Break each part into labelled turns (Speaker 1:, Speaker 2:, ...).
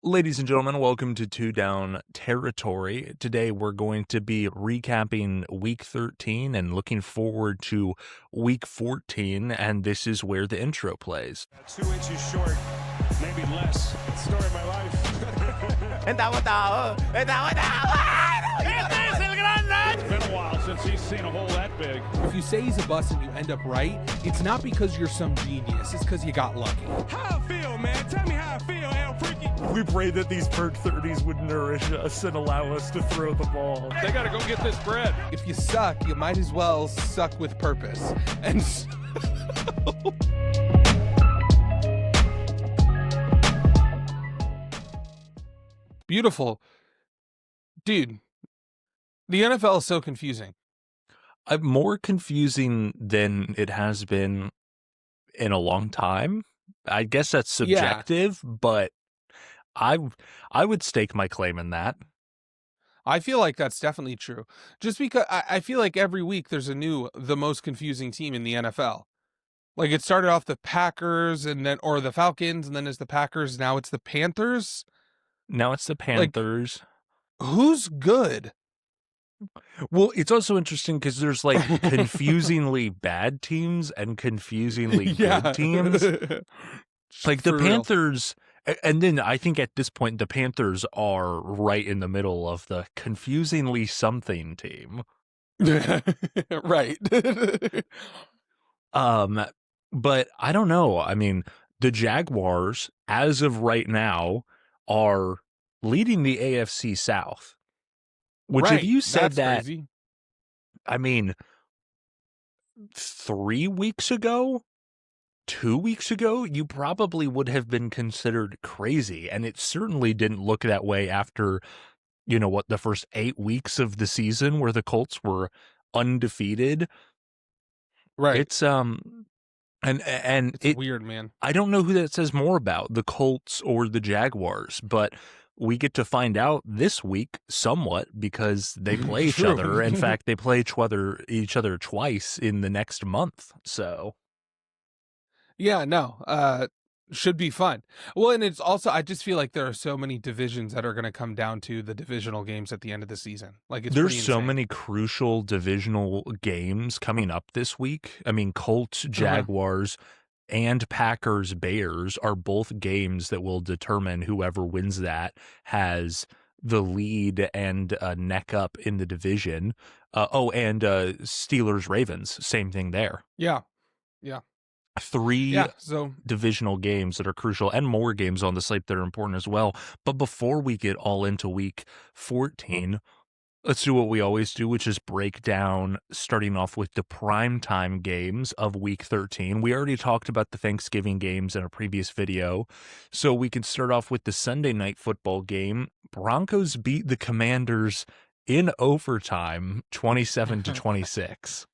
Speaker 1: Ladies and gentlemen, welcome to Two Down Territory. Today we're going to be recapping Week 13 and looking forward to Week 14, and this is where the intro plays.
Speaker 2: 2 inches short, maybe less. Story of my life. It's been a while since he's seen a hole that big.
Speaker 3: If you say he's a bust and you end up right, it's not because you're some genius. It's because you got lucky.
Speaker 2: How I feel, man? Tell me how I feel, El Freaky.
Speaker 1: We pray that these perk 30s would nourish us and allow us to throw the ball.
Speaker 2: They got to go get this bread.
Speaker 3: If you suck, you might as well suck with purpose. And so... Beautiful. Dude, the NFL is so confusing.
Speaker 1: More confusing than it has been in a long time. I guess that's subjective, but I would stake my claim in that.
Speaker 3: I feel like that's definitely true. Just because I feel like every week there's the most confusing team in the NFL. Like it started off the Packers or the Falcons, and then it's the Packers. Now it's the Panthers.
Speaker 1: Now it's the Panthers.
Speaker 3: Like, who's good?
Speaker 1: Well, it's also interesting because there's like confusingly bad teams and confusingly good teams. Like the Panthers, and then I think at this point the Panthers are right in the middle of the confusingly something team.
Speaker 3: Right.
Speaker 1: But I don't know. I mean, the Jaguars, as of right now, are leading the AFC South. Which,
Speaker 3: right.
Speaker 1: if you said
Speaker 3: That's
Speaker 1: that,
Speaker 3: crazy.
Speaker 1: I mean, 3 weeks ago, 2 weeks ago, you probably would have been considered crazy. And it certainly didn't look that way after, the first 8 weeks of the season where the Colts were undefeated.
Speaker 3: Right.
Speaker 1: It's, it's
Speaker 3: weird, man.
Speaker 1: I don't know who that says more about, the Colts or the Jaguars, but we get to find out this week somewhat because they play each other. In fact, they play each other twice in the next month. So,
Speaker 3: yeah, no, should be fun. Well, and it's also, I just feel like there are so many divisions that are going to come down to the divisional games at the end of the season. Like
Speaker 1: there's so many crucial divisional games coming up this week. I mean, Colts, Jaguars, and Packers Bears are both games that will determine whoever wins that has the lead and neck up in the division. And Steelers Ravens, same thing there.
Speaker 3: Yeah.
Speaker 1: 3 divisional games that are crucial, and more games on the slate that are important as well. But before we get all into week 14, let's do what we always do, which is break down, starting off with the primetime games of Week 13. We already talked about the Thanksgiving games in a previous video, so we can start off with the Sunday night football game. Broncos beat the Commanders in overtime, 27-26.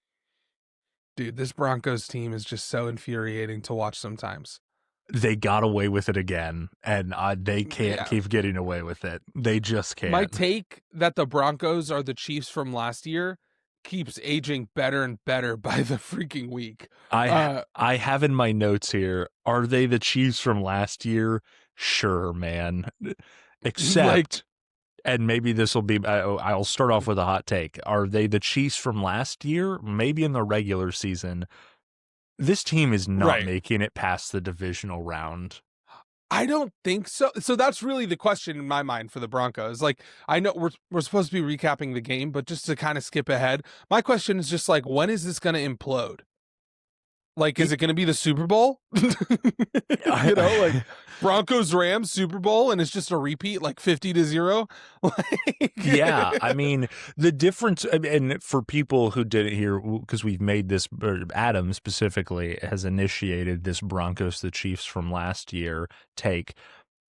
Speaker 3: Dude, this Broncos team is just so infuriating to watch sometimes.
Speaker 1: They got away with it again, and they can't keep getting away with it. They just can't.
Speaker 3: My take that the Broncos are the Chiefs from last year keeps aging better and better by the freaking week.
Speaker 1: I have in my notes here, are they the Chiefs from last year? Sure, man. Except, and maybe this will be, I'll start off with a hot take. Are they the Chiefs from last year? Maybe in the regular season. This team is not making it past the divisional round.
Speaker 3: I don't think so. So that's really the question in my mind for the Broncos. Like, I know we're supposed to be recapping the game, but just to kind of skip ahead, my question is just like, when is this going to implode? Like, is it going to be the Super Bowl? Like Broncos Rams Super Bowl, and it's just a repeat, like 50-0.
Speaker 1: Yeah, I mean the difference, and for people who didn't hear, because we've made this, Adam specifically has initiated this Broncos the Chiefs from last year take.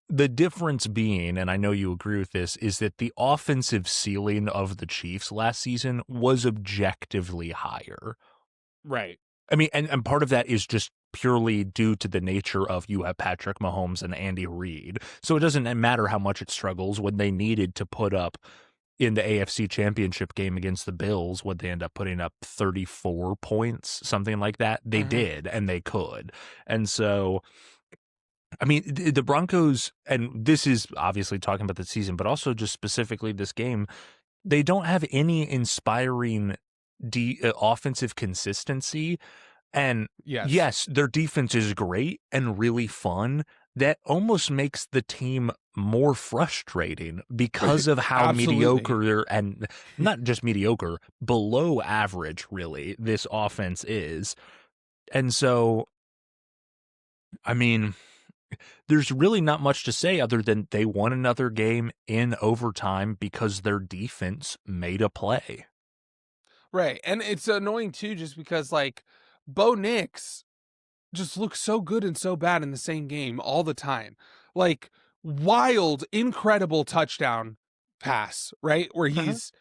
Speaker 1: The difference being, and I know you agree with this, is that the offensive ceiling of the Chiefs last season was objectively higher.
Speaker 3: Right.
Speaker 1: I mean, and part of that is just purely due to the nature of you have Patrick Mahomes and Andy Reid. So it doesn't matter how much it struggles. When they needed to put up in the AFC Championship game against the Bills, would they end up putting up 34 points, something like that? They did, and they could. And so I mean, the Broncos, and this is obviously talking about the season, but also just specifically this game, they don't have any inspiring offensive consistency. And
Speaker 3: Yes.
Speaker 1: yes, their defense is great and really fun. That almost makes the team more frustrating because of how
Speaker 3: Absolutely.
Speaker 1: mediocre and not just mediocre, below average, really, this offense is. And so, I mean, there's really not much to say other than they won another game in overtime because their defense made a play.
Speaker 3: Right. And it's annoying too, just because like Bo Nix just looks so good and so bad in the same game all the time. Like wild, incredible touchdown pass, right? Where
Speaker 1: Uh-huh.
Speaker 3: he's,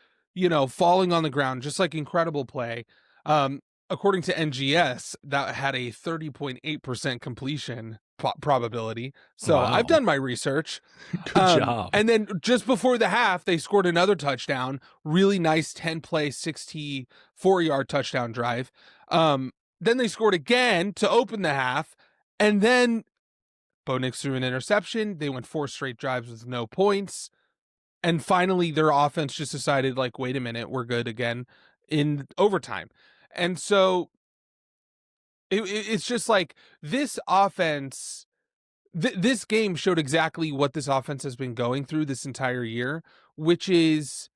Speaker 3: falling on the ground, just like incredible play. According to NGS, that had a 30.8% completion probability. So I've
Speaker 1: Wow.
Speaker 3: done my research.
Speaker 1: Good job.
Speaker 3: And then just before the half, they scored another touchdown. Really nice 10-play, 64-yard touchdown drive. Then they scored again to open the half, and then Bo Nix threw an interception. They went 4 straight drives with no points, and finally their offense just decided, like, wait a minute, we're good again in overtime. And so it's just like this offense. This game showed exactly what this offense has been going through this entire year, which is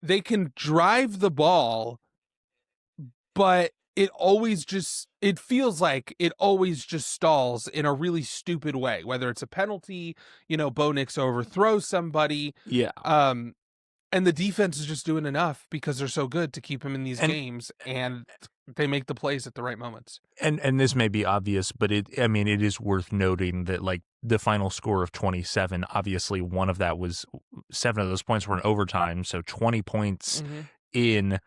Speaker 3: they can drive the ball, but it feels like it always just stalls in a really stupid way, whether it's a penalty, Bo Nix overthrows somebody,
Speaker 1: Yeah.
Speaker 3: um, and the defense is just doing enough because they're so good to keep him in these
Speaker 1: And
Speaker 3: games, and they make the plays at the right moments.
Speaker 1: and this may be obvious, but I mean, it is worth noting that like the final score of 27, obviously one of that was 7 of those points were in overtime, so 20 points
Speaker 3: Mm-hmm.
Speaker 1: in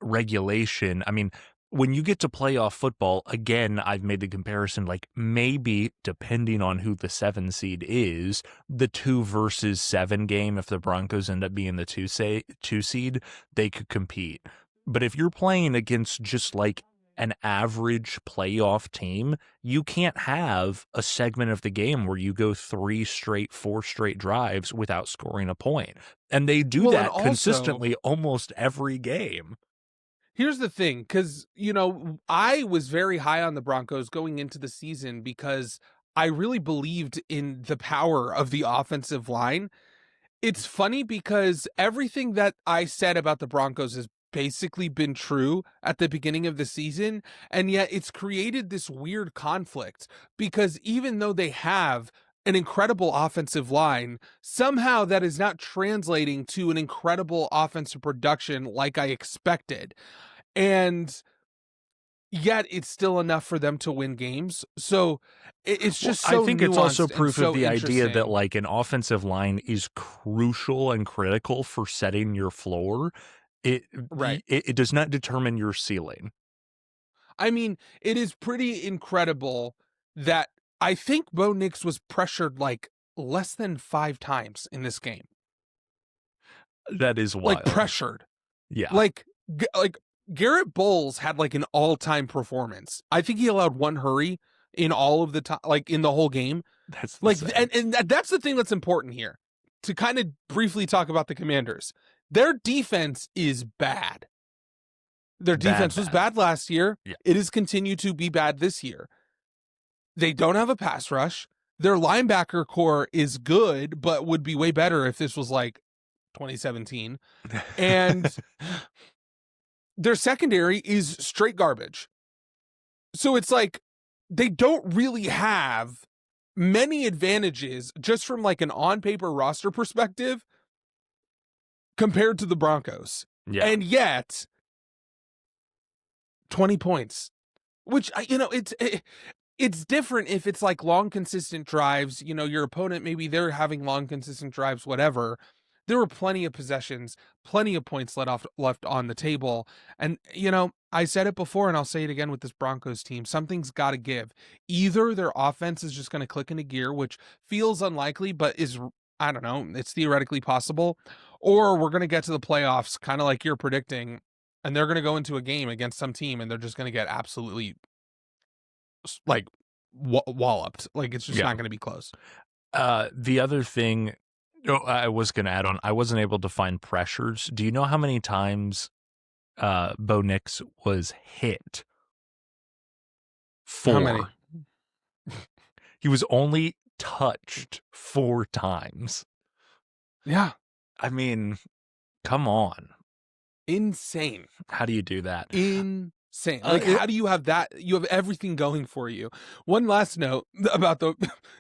Speaker 1: regulation. I mean, when you get to playoff football, again, I've made the comparison like maybe depending on who the 7 seed is, the 2 versus 7 game, if the Broncos end up being the 2 seed, they could compete. But if you're playing against just like an average playoff team, you can't have a segment of the game where you go 3 straight, 4 straight drives without scoring a point. And they do
Speaker 3: Well, and
Speaker 1: that
Speaker 3: also,
Speaker 1: consistently almost every game.
Speaker 3: here's the thing, because, I was very high on the Broncos going into the season because I really believed in the power of the offensive line. It's funny because everything that I said about the Broncos has basically been true at the beginning of the season, and yet it's created this weird conflict because even though they have an incredible offensive line, somehow that is not translating to an incredible offensive production like I expected. And yet it's still enough for them to win games. So it's
Speaker 1: Well,
Speaker 3: just
Speaker 1: I
Speaker 3: so
Speaker 1: think it's also
Speaker 3: nuanced and
Speaker 1: proof of
Speaker 3: so
Speaker 1: the idea that
Speaker 3: interesting.
Speaker 1: like an offensive line is crucial and critical for setting your floor. It
Speaker 3: Right.
Speaker 1: it does not determine your ceiling.
Speaker 3: I mean, it is pretty incredible that I think Bo Nix was pressured like less than 5 times in this game.
Speaker 1: That is
Speaker 3: Like
Speaker 1: wild.
Speaker 3: pressured.
Speaker 1: Yeah,
Speaker 3: Like like Garrett Bowles had like an all-time performance. I think he allowed 1 hurry in all of the time, like in the whole game.
Speaker 1: that's
Speaker 3: Like,
Speaker 1: insane.
Speaker 3: and that's the thing that's important here. To kind of briefly talk about the Commanders. Their defense is bad. Their
Speaker 1: Bad,
Speaker 3: defense was
Speaker 1: bad.
Speaker 3: bad last year.
Speaker 1: Yeah.
Speaker 3: It has continued to be bad this year. They don't have a pass rush. Their linebacker core is good, but would be way better if this was like 2017. And their secondary is straight garbage. So it's like they don't really have many advantages just from like an on paper roster perspective compared to the Broncos.
Speaker 1: Yeah.
Speaker 3: And yet 20 points, which it's different if it's like long consistent drives, your opponent, maybe they're having long consistent drives, whatever. There were plenty of possessions, plenty of points left on the table. And I said it before and I'll say it again with this Broncos team. Something's got to give. Either their offense is just going to click into gear, which feels unlikely but is, I don't know, it's theoretically possible, or we're going to get to the playoffs kind of like you're predicting and they're going to go into a game against some team and they're just going to get absolutely like walloped. Like, it's just not going to be close.
Speaker 1: The other thing I was going to add on, I wasn't able to find pressures. Do you know how many times Bo Nix was hit? 4.
Speaker 3: How many?
Speaker 1: He was only touched 4 times.
Speaker 3: Yeah.
Speaker 1: I mean, come on.
Speaker 3: Insane.
Speaker 1: How do you do that?
Speaker 3: Insane. Like, how do you have that? You have everything going for you. One last note about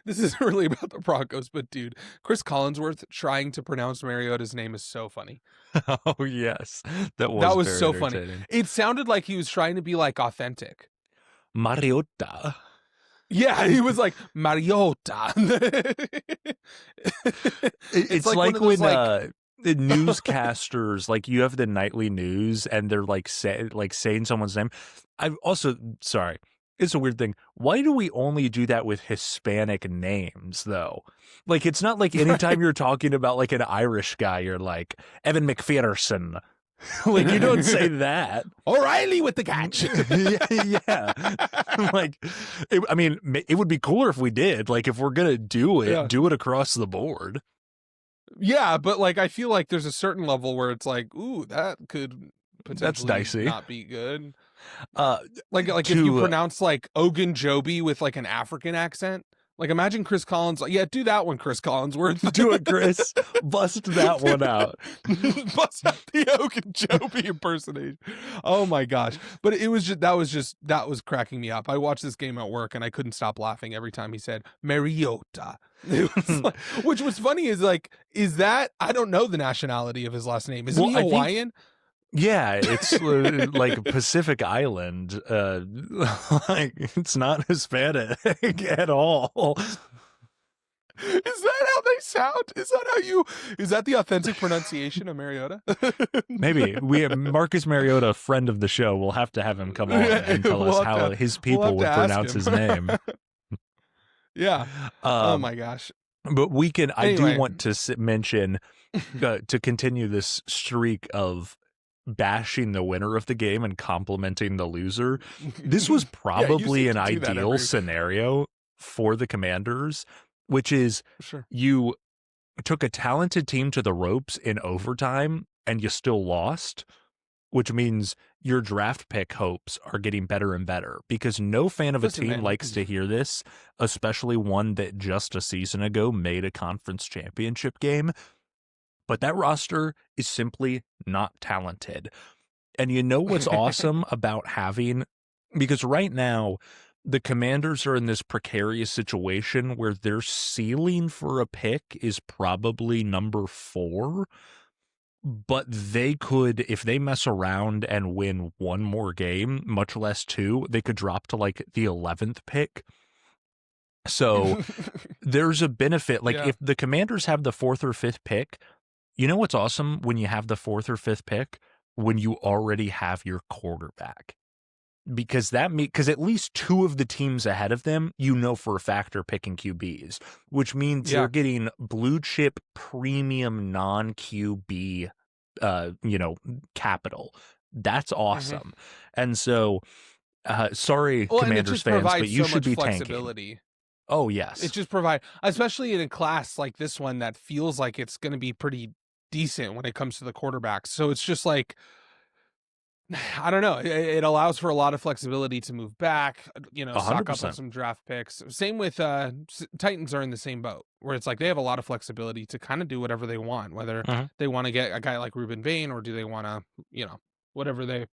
Speaker 3: this isn't really about the Broncos, but dude, Chris Collinsworth trying to pronounce Mariota's name is so funny.
Speaker 1: Oh, yes. That was very
Speaker 3: so funny. It sounded like he was trying to be like authentic.
Speaker 1: Mariota.
Speaker 3: Yeah, he was like Mariota.
Speaker 1: It's like when the newscasters, like, you have the nightly news and they're saying someone's name. I've also, sorry, it's a weird thing. Why do we only do that with Hispanic names though? Like, it's not like anytime you're talking about like an Irish guy, you're like Evan McPherson. Like, you don't say that.
Speaker 3: O'Reilly with the catch.
Speaker 1: Yeah. Like, I mean, it would be cooler if we did. Like, if we're gonna do it, do it across the board.
Speaker 3: Yeah, but like, I feel like there's a certain level where it's like, ooh, that could potentially
Speaker 1: dicey.
Speaker 3: Not be good. Like if you pronounce like Ogunjobi with like an African accent. Like, imagine Chris Collins. Yeah, do that one, Chris Collinsworth.
Speaker 1: Do it, Chris. Bust that one out.
Speaker 3: Bust the Ogunjobi impersonation. Oh my gosh! But it was just that was cracking me up. I watched this game at work and I couldn't stop laughing every time he said Mariota. It was like, which was funny is that I don't know the nationality of his last name. Is he Hawaiian?
Speaker 1: Yeah, it's like Pacific Island. Like, it's not Hispanic at all.
Speaker 3: Is that how they sound? Is that the authentic pronunciation of Mariota?
Speaker 1: Maybe. We have Marcus Mariota, a friend of the show. We'll have to have him come on and tell us how his people would pronounce his name.
Speaker 3: Yeah. Oh my gosh.
Speaker 1: But I do want to mention, to continue this streak of bashing the winner of the game and complimenting the loser. This was probably an ideal scenario for the Commanders, which is you took a talented team to the ropes in overtime and you still lost, which means your draft pick hopes are getting better and better, because no fan of a team likes to hear this, especially one that just a season ago made a conference championship game. But that roster is simply not talented. And you know what's awesome about because right now, the Commanders are in this precarious situation where their ceiling for a pick is probably number 4. But they could, if they mess around and win one more game, much less 2, they could drop to like the 11th pick. So there's a benefit. Like, if the Commanders have the 4th or 5th pick, you know what's awesome when you have the 4th or 5th pick? When you already have your quarterback. Because at least 2 of the teams ahead of them, you know for a fact, are picking QBs, which means you're getting blue chip premium non-QB, capital. That's awesome. And so, sorry, Commanders fans, but you should be tanking. Oh, yes.
Speaker 3: It just provides, especially in a class like this one that feels like it's going to be pretty decent when it comes to the quarterbacks. So it's just like, I don't know. It allows for a lot of flexibility to move back, stock up on some draft picks. Same with Titans are in the same boat, where it's like they have a lot of flexibility to kind of do whatever they want, whether they want to get a guy like Reuben Vane or do they want to, whatever they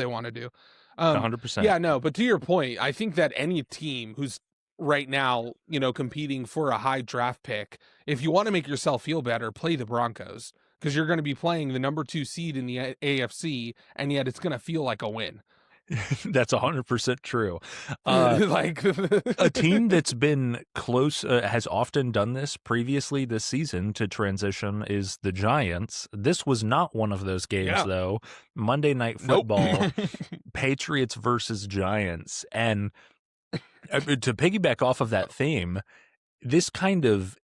Speaker 3: want to do.
Speaker 1: 100%.
Speaker 3: Yeah, no, but to your point, I think that any team who's right now, competing for a high draft pick, if you want to make yourself feel better, play the Broncos, because you're going to be playing the number 2 seed in the AFC, and yet it's going to feel like a win.
Speaker 1: That's 100% true. A team that's been close, has often done this previously this season to transition, is the Giants. This was not one of those games, though. Monday Night Football, Patriots versus Giants. And to piggyback off of that theme, this kind of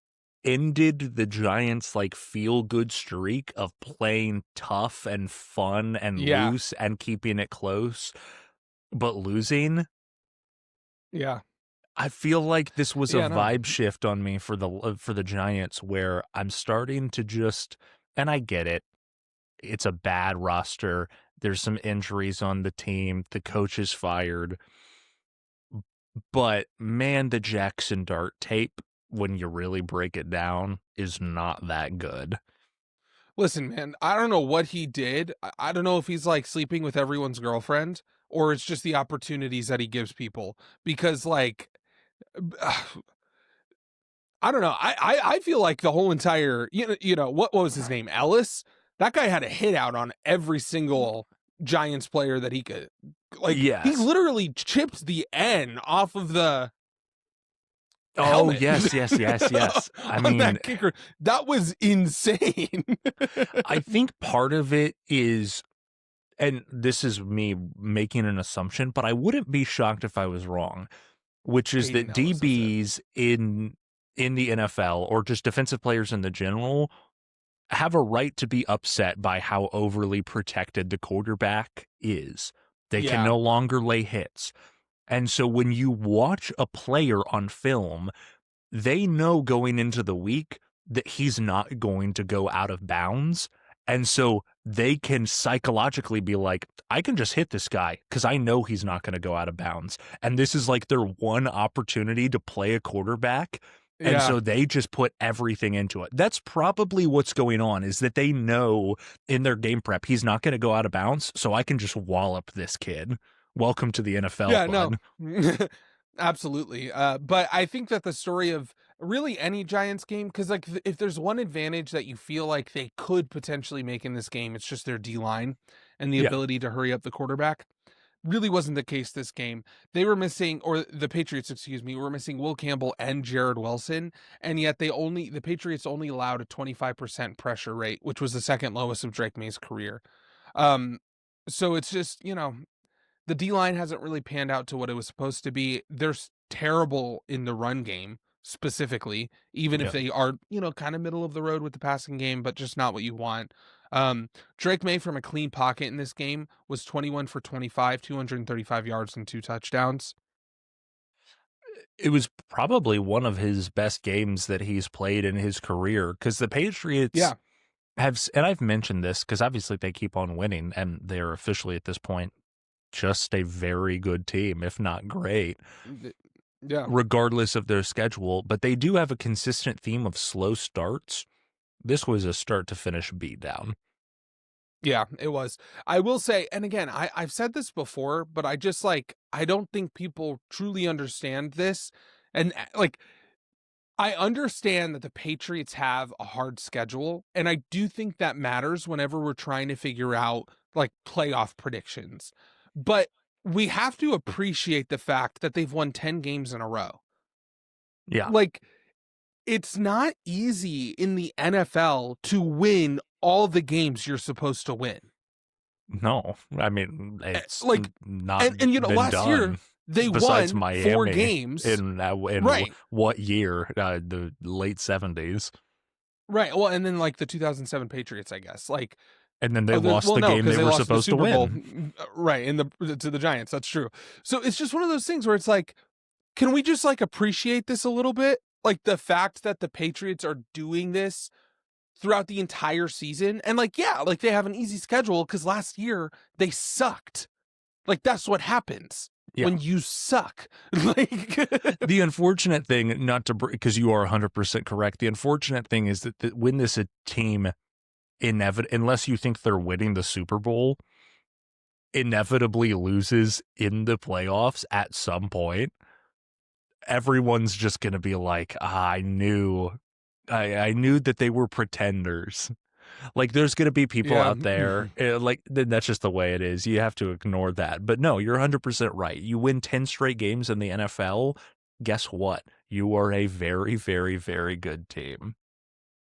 Speaker 1: ended the Giants' feel-good streak of playing tough and fun and loose and keeping it close, but losing.
Speaker 3: Yeah.
Speaker 1: I feel like this was a
Speaker 3: Yeah, no.
Speaker 1: vibe shift on me for the Giants, where I'm starting to just, and I get it. It's a bad roster. There's some injuries on the team. The coach is fired. But man, the Jackson Dart tape, when you really break it down, is not that good.
Speaker 3: Listen, man, I don't know what he did. I don't know if he's like sleeping with everyone's girlfriend or it's just the opportunities that he gives people. Because like I don't know. I feel like the whole entire what was his name? Ellis? That guy had a hit out on every single Giants player that he could. Like he
Speaker 1: Yes.
Speaker 3: literally chipped the N off of the
Speaker 1: Oh,
Speaker 3: helmet.
Speaker 1: yes. I mean,
Speaker 3: that kicker. That was insane.
Speaker 1: I think part of it is, and this is me making an assumption, but I wouldn't be shocked if I was wrong, which is that
Speaker 3: Aiden Ellis is it.
Speaker 1: DBs in the NFL, or just defensive players in the general, have a right to be upset by how overly protected the quarterback is. They can
Speaker 3: Yeah.
Speaker 1: no longer lay hits. And so when you watch a player on film, they know going into the week that he's not going to go out of bounds. And so they can psychologically be like, I can just hit this guy because I know he's not going to go out of bounds. And this is like their one opportunity to play a quarterback. And
Speaker 3: Yeah.
Speaker 1: so they just put everything into it. That's probably what's going on, is that they know in their game prep he's not going to go out of bounds, so I can just wallop this kid. Welcome to the NFL,
Speaker 3: Yeah,
Speaker 1: bud.
Speaker 3: no. Absolutely. But I think that the story of really any Giants game, because like if there's one advantage that you feel like they could potentially make in this game, it's just their D line and the
Speaker 1: Yeah.
Speaker 3: ability to hurry up the quarterback. Really wasn't the case this game. They were missing, or the Patriots, excuse me, were missing Will Campbell and Jared Wilson, and yet the Patriots only allowed a 25% pressure rate, which was the second lowest of Drake May's career. So it's just, the D line hasn't really panned out to what it was supposed to be. They're terrible in the run game specifically, even if they are, kind of middle of the road with the passing game, but just not what you want. Drake May from a clean pocket in this game was 21 for 25, 235 yards and 2 touchdowns.
Speaker 1: It was probably one of his best games that he's played in his career, because the Patriots have, and I've mentioned this because obviously they keep on winning and they're officially at this point just a very good team, if not great, regardless of their schedule. But they do have a consistent theme of slow starts. This was a start to finish beatdown.
Speaker 3: Yeah, it was. I will say, and again, I've said this before, but I just I don't think people truly understand this. And I understand that the Patriots have a hard schedule, and I do think that matters whenever we're trying to figure out playoff predictions. But we have to appreciate the fact that they've won 10 games in a row.
Speaker 1: Yeah.
Speaker 3: It's not easy in the NFL to win all the games you're supposed to win.
Speaker 1: No, I mean, it's not
Speaker 3: and last
Speaker 1: done.
Speaker 3: Year they
Speaker 1: besides
Speaker 3: won
Speaker 1: Miami
Speaker 3: 4 games
Speaker 1: in
Speaker 3: right.
Speaker 1: What year? The late 70s.
Speaker 3: Right. Well, and then the 2007 Patriots, I guess.
Speaker 1: And then they lost the game they were supposed to
Speaker 3: win. Right, to the Giants. That's true. So it's just one of those things where it's can we just appreciate this a little bit? The fact that the Patriots are doing this throughout the entire season, and they have an easy schedule because last year they sucked. That's what happens when you suck.
Speaker 1: The unfortunate thing, not to, because you are 100% correct, the unfortunate thing is that when this a team unless you think they're winning the Super Bowl, inevitably loses in the playoffs at some point, everyone's just going to be like, I knew that they were pretenders. There's going to be people out there, that's just the way it is. You have to ignore that. But no, you're 100% right. You win 10 straight games in the NFL, guess what? You are a very, very, very good team.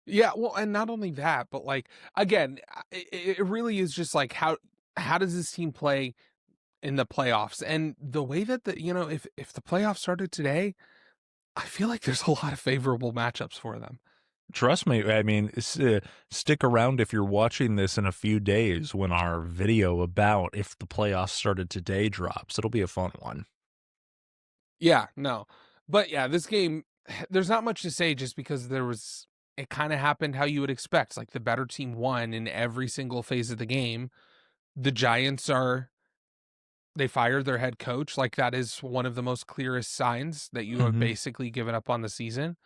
Speaker 3: Yeah, well, and not only that, but again, it really is just how does this team play in the playoffs? And the way that if the playoffs started today, I feel like there's a lot of favorable matchups for them.
Speaker 1: Trust me. I mean, stick around if you're watching this in a few days when our video about if the playoffs started today drops. It'll be a fun one.
Speaker 3: Yeah, no. But yeah, this game, there's not much to say just because it kind of happened how you would expect. Like the better team won in every single phase of the game. The Giants they fired their head coach. Like that is one of the most clearest signs that you have basically given up on the season.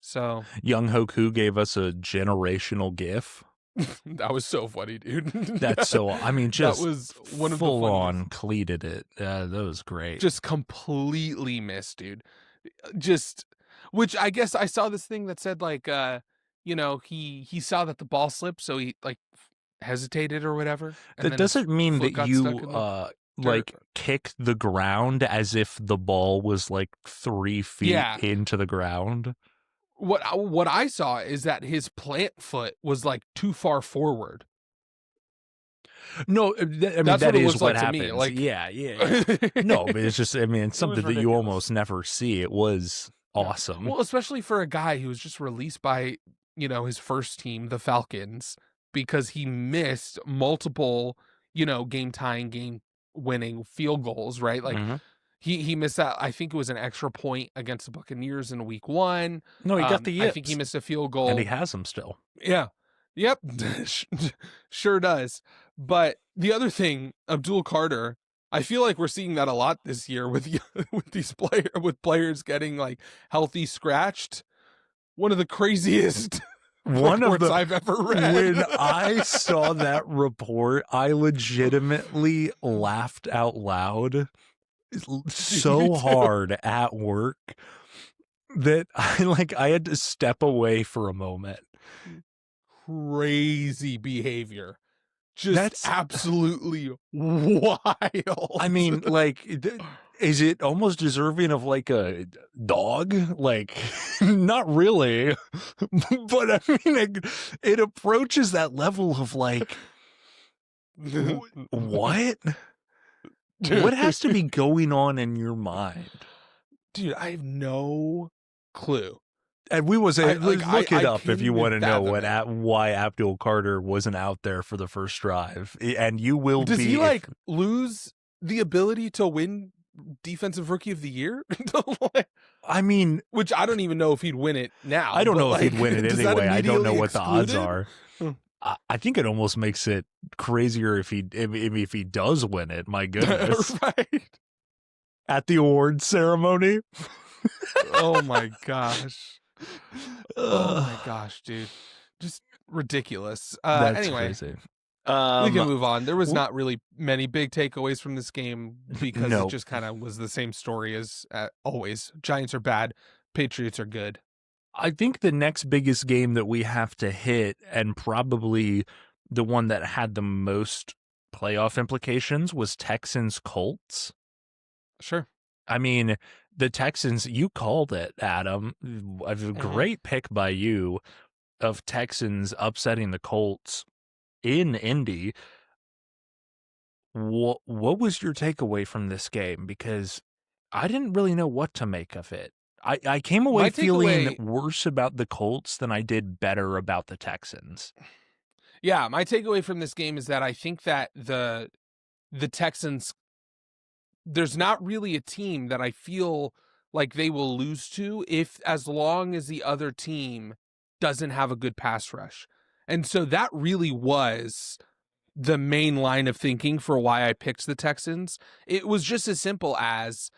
Speaker 3: So
Speaker 1: Young Hoku gave us a generational gif.
Speaker 3: That was so funny, dude.
Speaker 1: That's so, I mean, just
Speaker 3: that was one of
Speaker 1: full
Speaker 3: the
Speaker 1: on cleated it. That was great.
Speaker 3: Just completely missed, dude. Just, which I guess I saw this thing that said like, he saw that the ball slipped, so he like hesitated or whatever.
Speaker 1: That doesn't mean that you like kick the ground as if the ball was like 3 feet into the ground.
Speaker 3: What I saw is that his plant foot was like too far forward.
Speaker 1: No, I mean, that is what happens. Me. Like, yeah. No, but it's just, I mean, it's something that you almost never see. It was awesome.
Speaker 3: Well, especially for a guy who was just released by, his first team, the Falcons, because he missed multiple, game-tying, game-winning field goals, right? Like, He missed that. I think it was an extra point against the Buccaneers in week 1.
Speaker 1: No, he got the yips.
Speaker 3: I think he missed a field goal.
Speaker 1: And he has them still.
Speaker 3: Yeah. Yep. Sure does. But the other thing, Abdul Carter, I feel like we're seeing that a lot this year with these players getting like healthy scratched. One of the craziest reports I've ever read.
Speaker 1: When I saw that report, I legitimately laughed out loud so hard at work that I had to step away for a moment.
Speaker 3: Crazy behavior. That's absolutely wild.
Speaker 1: I mean, like, is it almost deserving of like a dog? Like, not really. But I mean, it approaches that level of like, what? What has to be going on in your mind?
Speaker 3: Dude, I have no clue.
Speaker 1: And look it up if you want to know why Abdul Carter wasn't out there for the first drive. And you will
Speaker 3: Does he lose the ability to win Defensive Rookie of the Year?
Speaker 1: I mean,
Speaker 3: which I don't even know if he'd win it now.
Speaker 1: I don't know if he'd win it anyway. I don't know what the odds are. I think it almost makes it crazier if he does win it. My goodness.
Speaker 3: Right.
Speaker 1: At the awards ceremony.
Speaker 3: Oh my gosh. Oh my gosh, dude. Just ridiculous. Anyway,
Speaker 1: crazy.
Speaker 3: We can move on. There was not really many big takeaways from this game because it just kind of was the same story as always. Giants are bad. Patriots are good.
Speaker 1: I think the next biggest game that we have to hit, and probably the one that had the most playoff implications, was Texans-Colts.
Speaker 3: Sure.
Speaker 1: I mean, the Texans, you called it, Adam. A great pick by you of Texans upsetting the Colts in Indy. What was your takeaway from this game? Because I didn't really know what to make of it. I came away feeling worse about the Colts than I did better about the Texans.
Speaker 3: Yeah, my takeaway from this game is that I think that the Texans, there's not really a team that I feel like they will lose to as long as the other team doesn't have a good pass rush. And so that really was the main line of thinking for why I picked the Texans. It was just as simple as,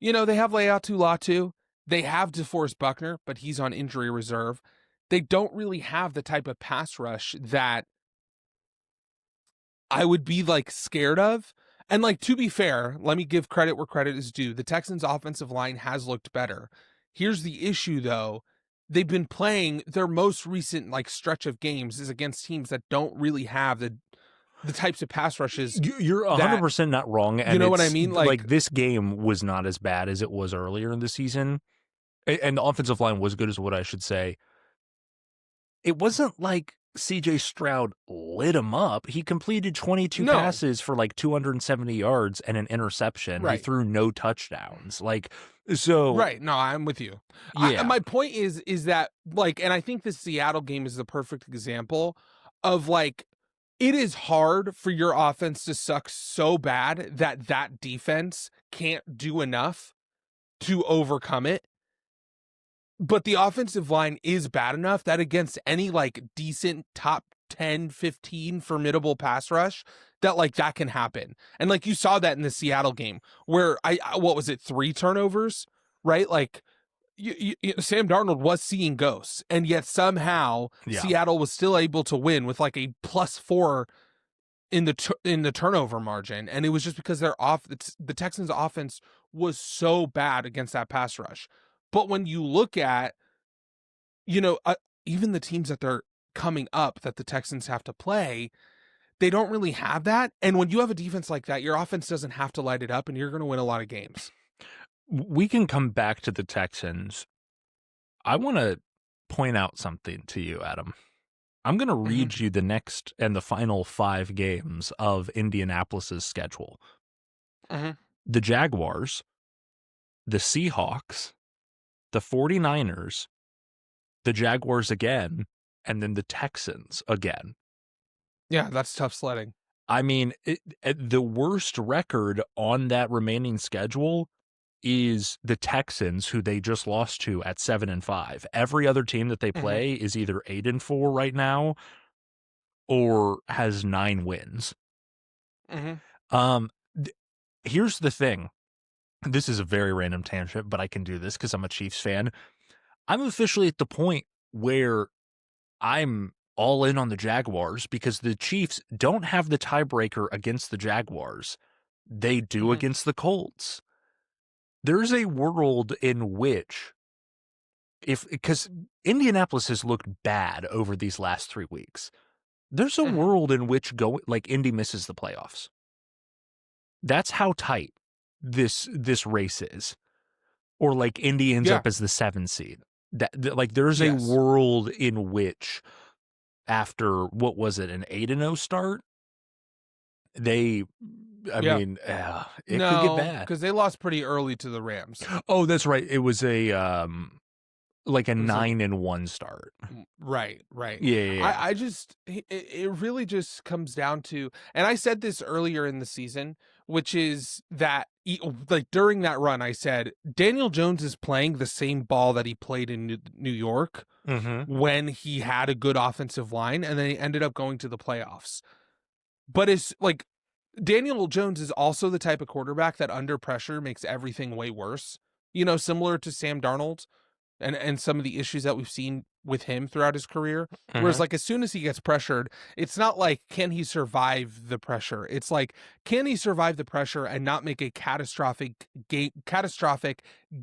Speaker 3: they have Leatu Latu. They have DeForest Buckner, but he's on injury reserve. They don't really have the type of pass rush that I would be scared of. And to be fair, let me give credit where credit is due. The Texans offensive line has looked better. Here's the issue though. They've been playing their most recent stretch of games is against teams that don't really have the types of pass rushes.
Speaker 1: You're 100% not wrong. And
Speaker 3: you know what I mean?
Speaker 1: This game was not as bad as it was earlier in the season. And the offensive line was good, is what I should say. It wasn't like CJ Stroud lit him up. He completed 22 passes for 270 yards and an interception.
Speaker 3: Right.
Speaker 1: He threw no touchdowns. So
Speaker 3: right. No, I'm with you.
Speaker 1: Yeah.
Speaker 3: My point is that and I think the Seattle game is the perfect example of it is hard for your offense to suck so bad that defense can't do enough to overcome it. But the offensive line is bad enough that against any like decent top 10, 15 formidable pass rush, that like that can happen. And like you saw that in the Seattle game where what was it, 3 turnovers, right? Like Sam Darnold was seeing ghosts, and yet somehow Seattle was still able to win with like a +4 in the turnover margin, and it was just because the Texans offense was so bad against that pass rush. But when you look at, even the teams that they're coming up that the Texans have to play, they don't really have that. And when you have a defense like that, your offense doesn't have to light it up, and you're going to win a lot of games.
Speaker 1: We can come back to the Texans. I want to point out something to you, Adam. I'm going to read you the next and the final 5 games of Indianapolis's schedule. The Jaguars, the Seahawks, the 49ers, the Jaguars again, and then the Texans again.
Speaker 3: Yeah, that's tough sledding.
Speaker 1: I mean, the worst record on that remaining schedule is the Texans, who they just lost to at 7-5. Every other team that they play is either 8-4 right now or has 9 wins. Here's the thing. This is a very random tangent, but I can do this because I'm a Chiefs fan. I'm officially at the point where I'm all in on the Jaguars because the Chiefs don't have the tiebreaker against the Jaguars. They do against the Colts. There's a world in which, because Indianapolis has looked bad over these last 3 weeks, there's a world in which Indy misses the playoffs. That's how tight this race is. Or like Indy ends up as the 7 seed. There's a world in which after, what was it, an 8-0 start, it could get bad.
Speaker 3: Because they lost pretty early to the Rams.
Speaker 1: Oh, that's right. It was a 9-1 start.
Speaker 3: Right.
Speaker 1: Yeah.
Speaker 3: It really just comes down to, and I said this earlier in the season, which is that like during that run, I said Daniel Jones is playing the same ball that he played in New York when he had a good offensive line, and then he ended up going to the playoffs. But it's like Daniel Jones is also the type of quarterback that under pressure makes everything way worse. Similar to Sam Darnold and some of the issues that we've seen with him throughout his career. Whereas like as soon as he gets pressured, it's not like, can he survive the pressure? It's like, can he survive the pressure and not make a catastrophic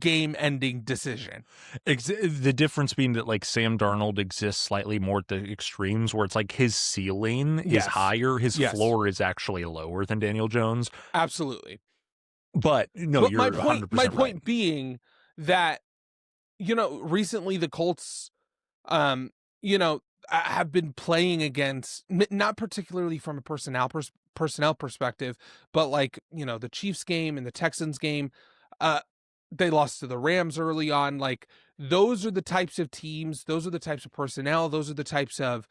Speaker 3: game ending decision?
Speaker 1: The difference being that like Sam Darnold exists slightly more at the extremes, where it's like his ceiling is higher, his floor is actually lower than Daniel Jones.
Speaker 3: Absolutely.
Speaker 1: But no, you're 100%
Speaker 3: my point
Speaker 1: right.
Speaker 3: being that, recently the Colts, have been playing against, not particularly from a personnel perspective, but like, the Chiefs game and the Texans game, they lost to the Rams early on. Like, those are the types of teams, those are the types of personnel, those are the types of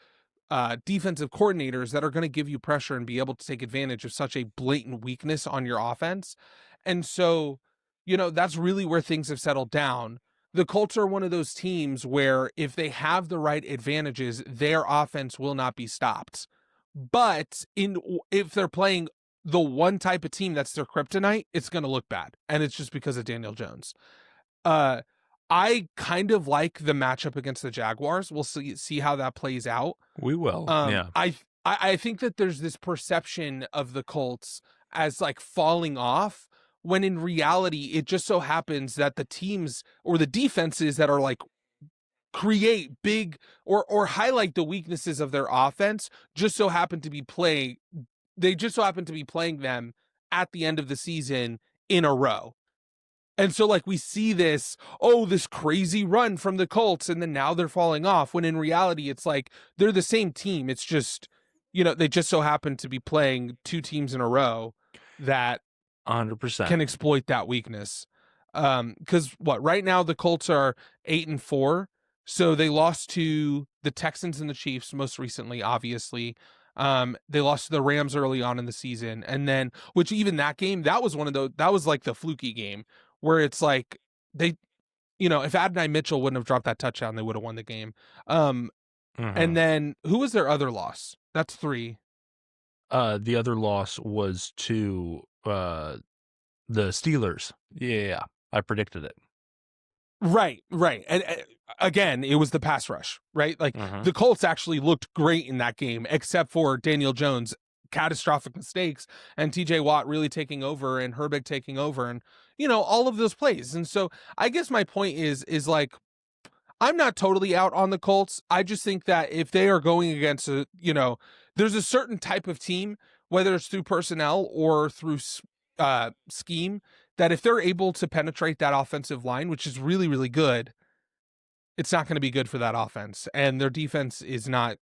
Speaker 3: defensive coordinators that are going to give you pressure and be able to take advantage of such a blatant weakness on your offense. And so, that's really where things have settled down. The Colts are one of those teams where if they have the right advantages, their offense will not be stopped. But if they're playing the one type of team that's their kryptonite, it's going to look bad. And it's just because of Daniel Jones. I kind of like the matchup against the Jaguars. We'll see how that plays out.
Speaker 1: We will.
Speaker 3: I think that there's this perception of the Colts as like falling off, when in reality, it just so happens that the teams or the defenses that are like create big or highlight the weaknesses of their offense just so happen to be playing them at the end of the season in a row. And so like we see this crazy run from the Colts, and then now they're falling off, when in reality it's like they're the same team. It's just, they just so happen to be playing 2 teams in a row that
Speaker 1: 100%
Speaker 3: can exploit that weakness. Because right now the Colts are 8-4, so they lost to the Texans and the Chiefs most recently, obviously. They lost to the Rams early on in the season, and then, which even that game, that was like the fluky game where it's like they, if Adonai Mitchell wouldn't have dropped that touchdown, they would have won the game. And then who was their other loss? That's 3.
Speaker 1: The other loss was to the Steelers. Yeah, I predicted it.
Speaker 3: Right. And again, it was the pass rush, right? Like the Colts actually looked great in that game, except for Daniel Jones' catastrophic mistakes and TJ Watt really taking over and Herbig taking over and, all of those plays. And so I guess my point is like, I'm not totally out on the Colts. I just think that if they are going against there's a certain type of team, whether it's through personnel or through scheme, that if they're able to penetrate that offensive line, which is really, really good, it's not going to be good for that offense. And their defense is not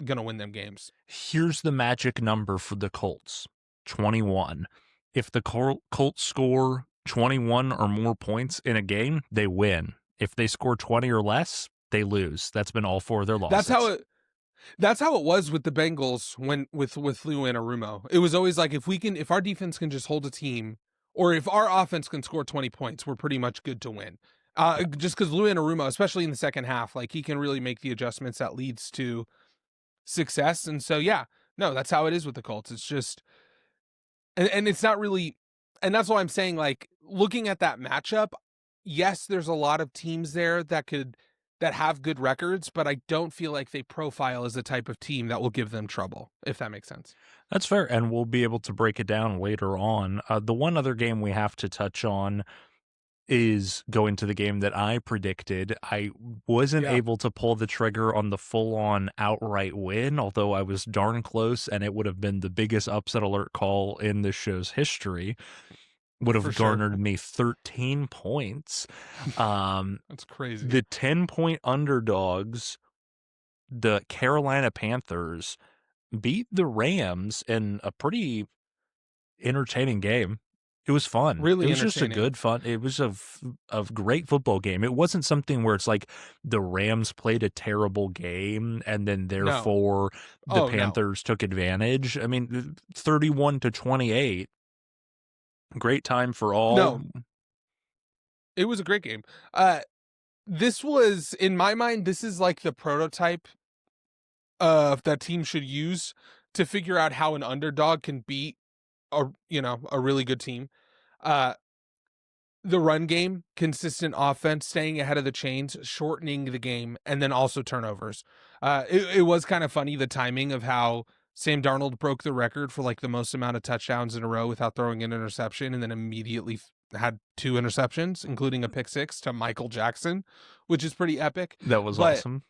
Speaker 3: going to win them games.
Speaker 1: Here's the magic number for the Colts, 21. If the Colts score 21 or more points in a game, they win. If they score 20 or less, they lose. That's been all 4 of their losses.
Speaker 3: That's how it was with the Bengals with Lou Anarumo. It was always like, if our defense can just hold a team, or if our offense can score 20 points, we're pretty much good to win. Just because Lou Anarumo, especially in the second half, like he can really make the adjustments that leads to success. And so, that's how it is with the Colts. It's just, and it's not really, and that's why I'm saying, like, looking at that matchup, yes, there's a lot of teams there that have good records, but I don't feel like they profile as the type of team that will give them trouble, if that makes sense.
Speaker 1: That's fair, and we'll be able to break it down later on. The one other game we have to touch on is going to the game that I predicted. I wasn't able to pull the trigger on the full-on outright win, although I was darn close, and it would have been the biggest upset alert call in this show's history. Would have garnered me 13 points.
Speaker 3: That's crazy.
Speaker 1: The 10-point underdogs, the Carolina Panthers, beat the Rams in a pretty entertaining game. It was fun.
Speaker 3: Really,
Speaker 1: it was just a good fun. It was a great football game. It wasn't something where it's like the Rams played a terrible game and then therefore the Panthers took advantage. I mean, 31-28. Great time for all.
Speaker 3: No, it was a great game. This was, in my mind, this is like the prototype that team should use to figure out how an underdog can beat a really good team. The run game, consistent offense, staying ahead of the chains, shortening the game, and then also turnovers. It was kind of funny, the timing of how Sam Darnold broke the record for like the most amount of touchdowns in a row without throwing an interception, and then immediately had 2 interceptions, including a pick 6 to Michael Jackson, which is pretty epic.
Speaker 1: That was awesome.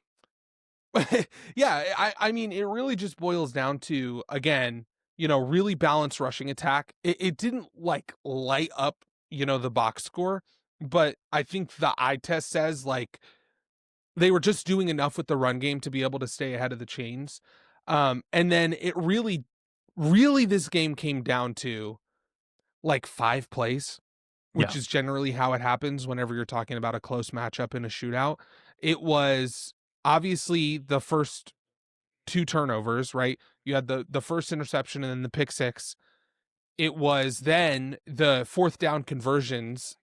Speaker 3: Yeah, I mean, it really just boils down to, again, really balanced rushing attack. It didn't like light up, the box score, but I think the eye test says like they were just doing enough with the run game to be able to stay ahead of the chains. And then it really, really, this game came down to like 5 plays, which is generally how it happens whenever you're talking about a close matchup in a shootout. It was obviously the first 2 turnovers, right? You had the first interception and then the pick 6. It was then the 4th down conversions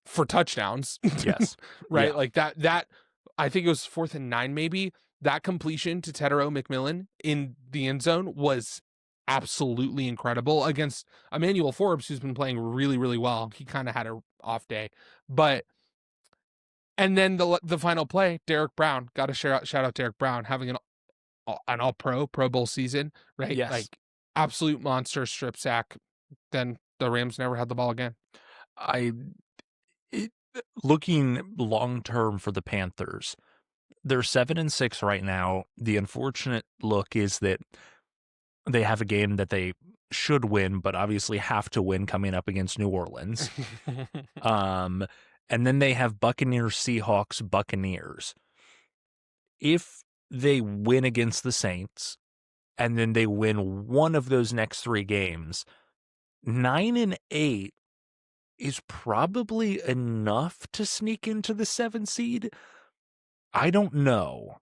Speaker 3: for touchdowns.
Speaker 1: Yes.
Speaker 3: Right?
Speaker 1: Yeah.
Speaker 3: Like that I think it was 4th and 9 maybe. That completion to Tetero McMillan in the end zone was absolutely incredible against Emmanuel Forbes, who's been playing really, really well. He kind of had an off day, and then the final play, Derek Brown, got to shout out Derek Brown having an all Pro Bowl season, right?
Speaker 1: Yes.
Speaker 3: Like absolute monster strip sack. Then the Rams never had the ball again.
Speaker 1: Looking long term for the Panthers, they're 7-6 right now. The unfortunate look is that they have a game that they should win, but obviously have to win coming up against New Orleans. And then they have Buccaneers, Seahawks, Buccaneers. If they win against the Saints, and then they win one of those next 3 games, 9-8 is probably enough to sneak into the 7 seed. I don't know.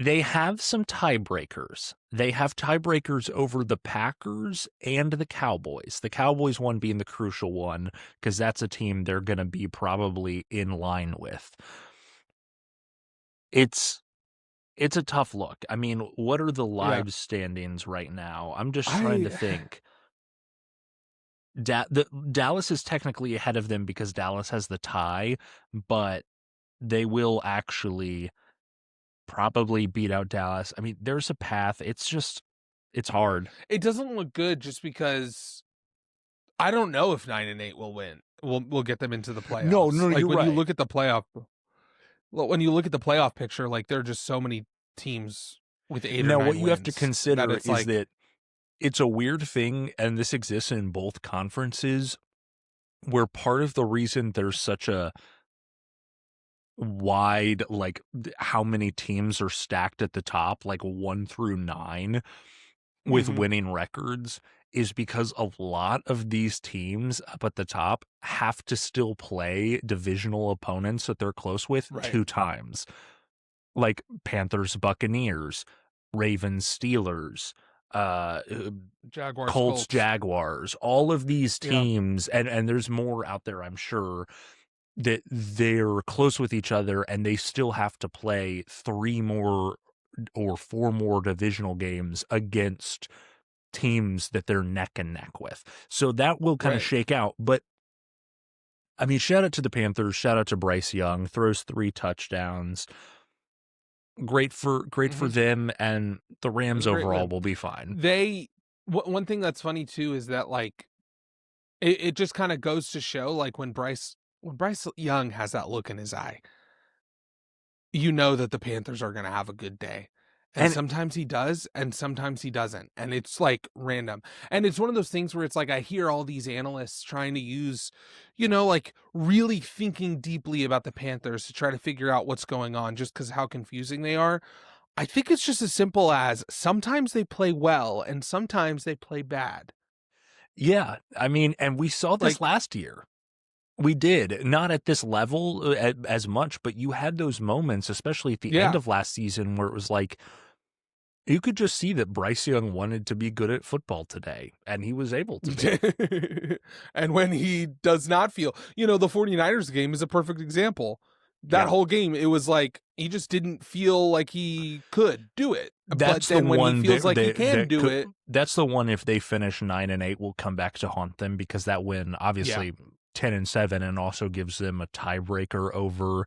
Speaker 1: They have some tiebreakers. They have tiebreakers over the Packers and the Cowboys. The Cowboys one being the crucial one because that's a team they're going to be probably in line with. It's a tough look. I mean, what are the live standings right now? I'm just trying to think. Dallas is technically ahead of them because Dallas has the tie, but they will actually probably beat out Dallas. I mean, there's a path. It's hard.
Speaker 3: It doesn't look good just because I don't know if 9-8 will win. We'll get them into the playoffs.
Speaker 1: No,
Speaker 3: like
Speaker 1: you're
Speaker 3: when
Speaker 1: right.
Speaker 3: you look at the playoff, when you look at the playoff picture, like there are just so many teams with 8 or 9
Speaker 1: Now, what
Speaker 3: wins
Speaker 1: you have to consider
Speaker 3: that
Speaker 1: is that it's a weird thing, and this exists in both conferences, where part of the reason there's such a wide, like, how many teams are stacked at the top, like 1 through 9, with winning records, is because a lot of these teams up at the top have to still play divisional opponents that they're close with 2 times. Like Panthers, Buccaneers, Ravens, Steelers,
Speaker 3: Jaguars,
Speaker 1: Colts, Jaguars, all of these teams, and there's more out there, I'm sure, that they're close with each other and they still have to play 3 more or 4 more divisional games against teams that they're neck and neck with. So that will kind of shake out. But I mean, shout out to the Panthers, shout out to Bryce Young, throws 3 touchdowns. Great for them, and the Rams overall will be fine.
Speaker 3: One thing that's funny too is that like it just kind of goes to show like when Bryce Young has that look in his eye, you know that the Panthers are going to have a good day. And sometimes he does, and sometimes he doesn't. And it's like random. And it's one of those things where it's like I hear all these analysts trying to use, like really thinking deeply about the Panthers to try to figure out what's going on just because how confusing they are. I think it's just as simple as sometimes they play well and sometimes they play bad.
Speaker 1: Yeah. I mean, and we saw this last year. We did, not at this level as much, but you had those moments, especially at the end of last season, where it was like, you could just see that Bryce Young wanted to be good at football today, and he was able to be.
Speaker 3: And when he does not feel, the 49ers game is a perfect example. That whole game, it was like, he just didn't feel like he could do it.
Speaker 1: That's
Speaker 3: but then
Speaker 1: the
Speaker 3: when
Speaker 1: one
Speaker 3: he feels like he can do it.
Speaker 1: That's the one, if they finish 9-8, will come back to haunt them, because that win, obviously, 10-7, and also gives them a tiebreaker over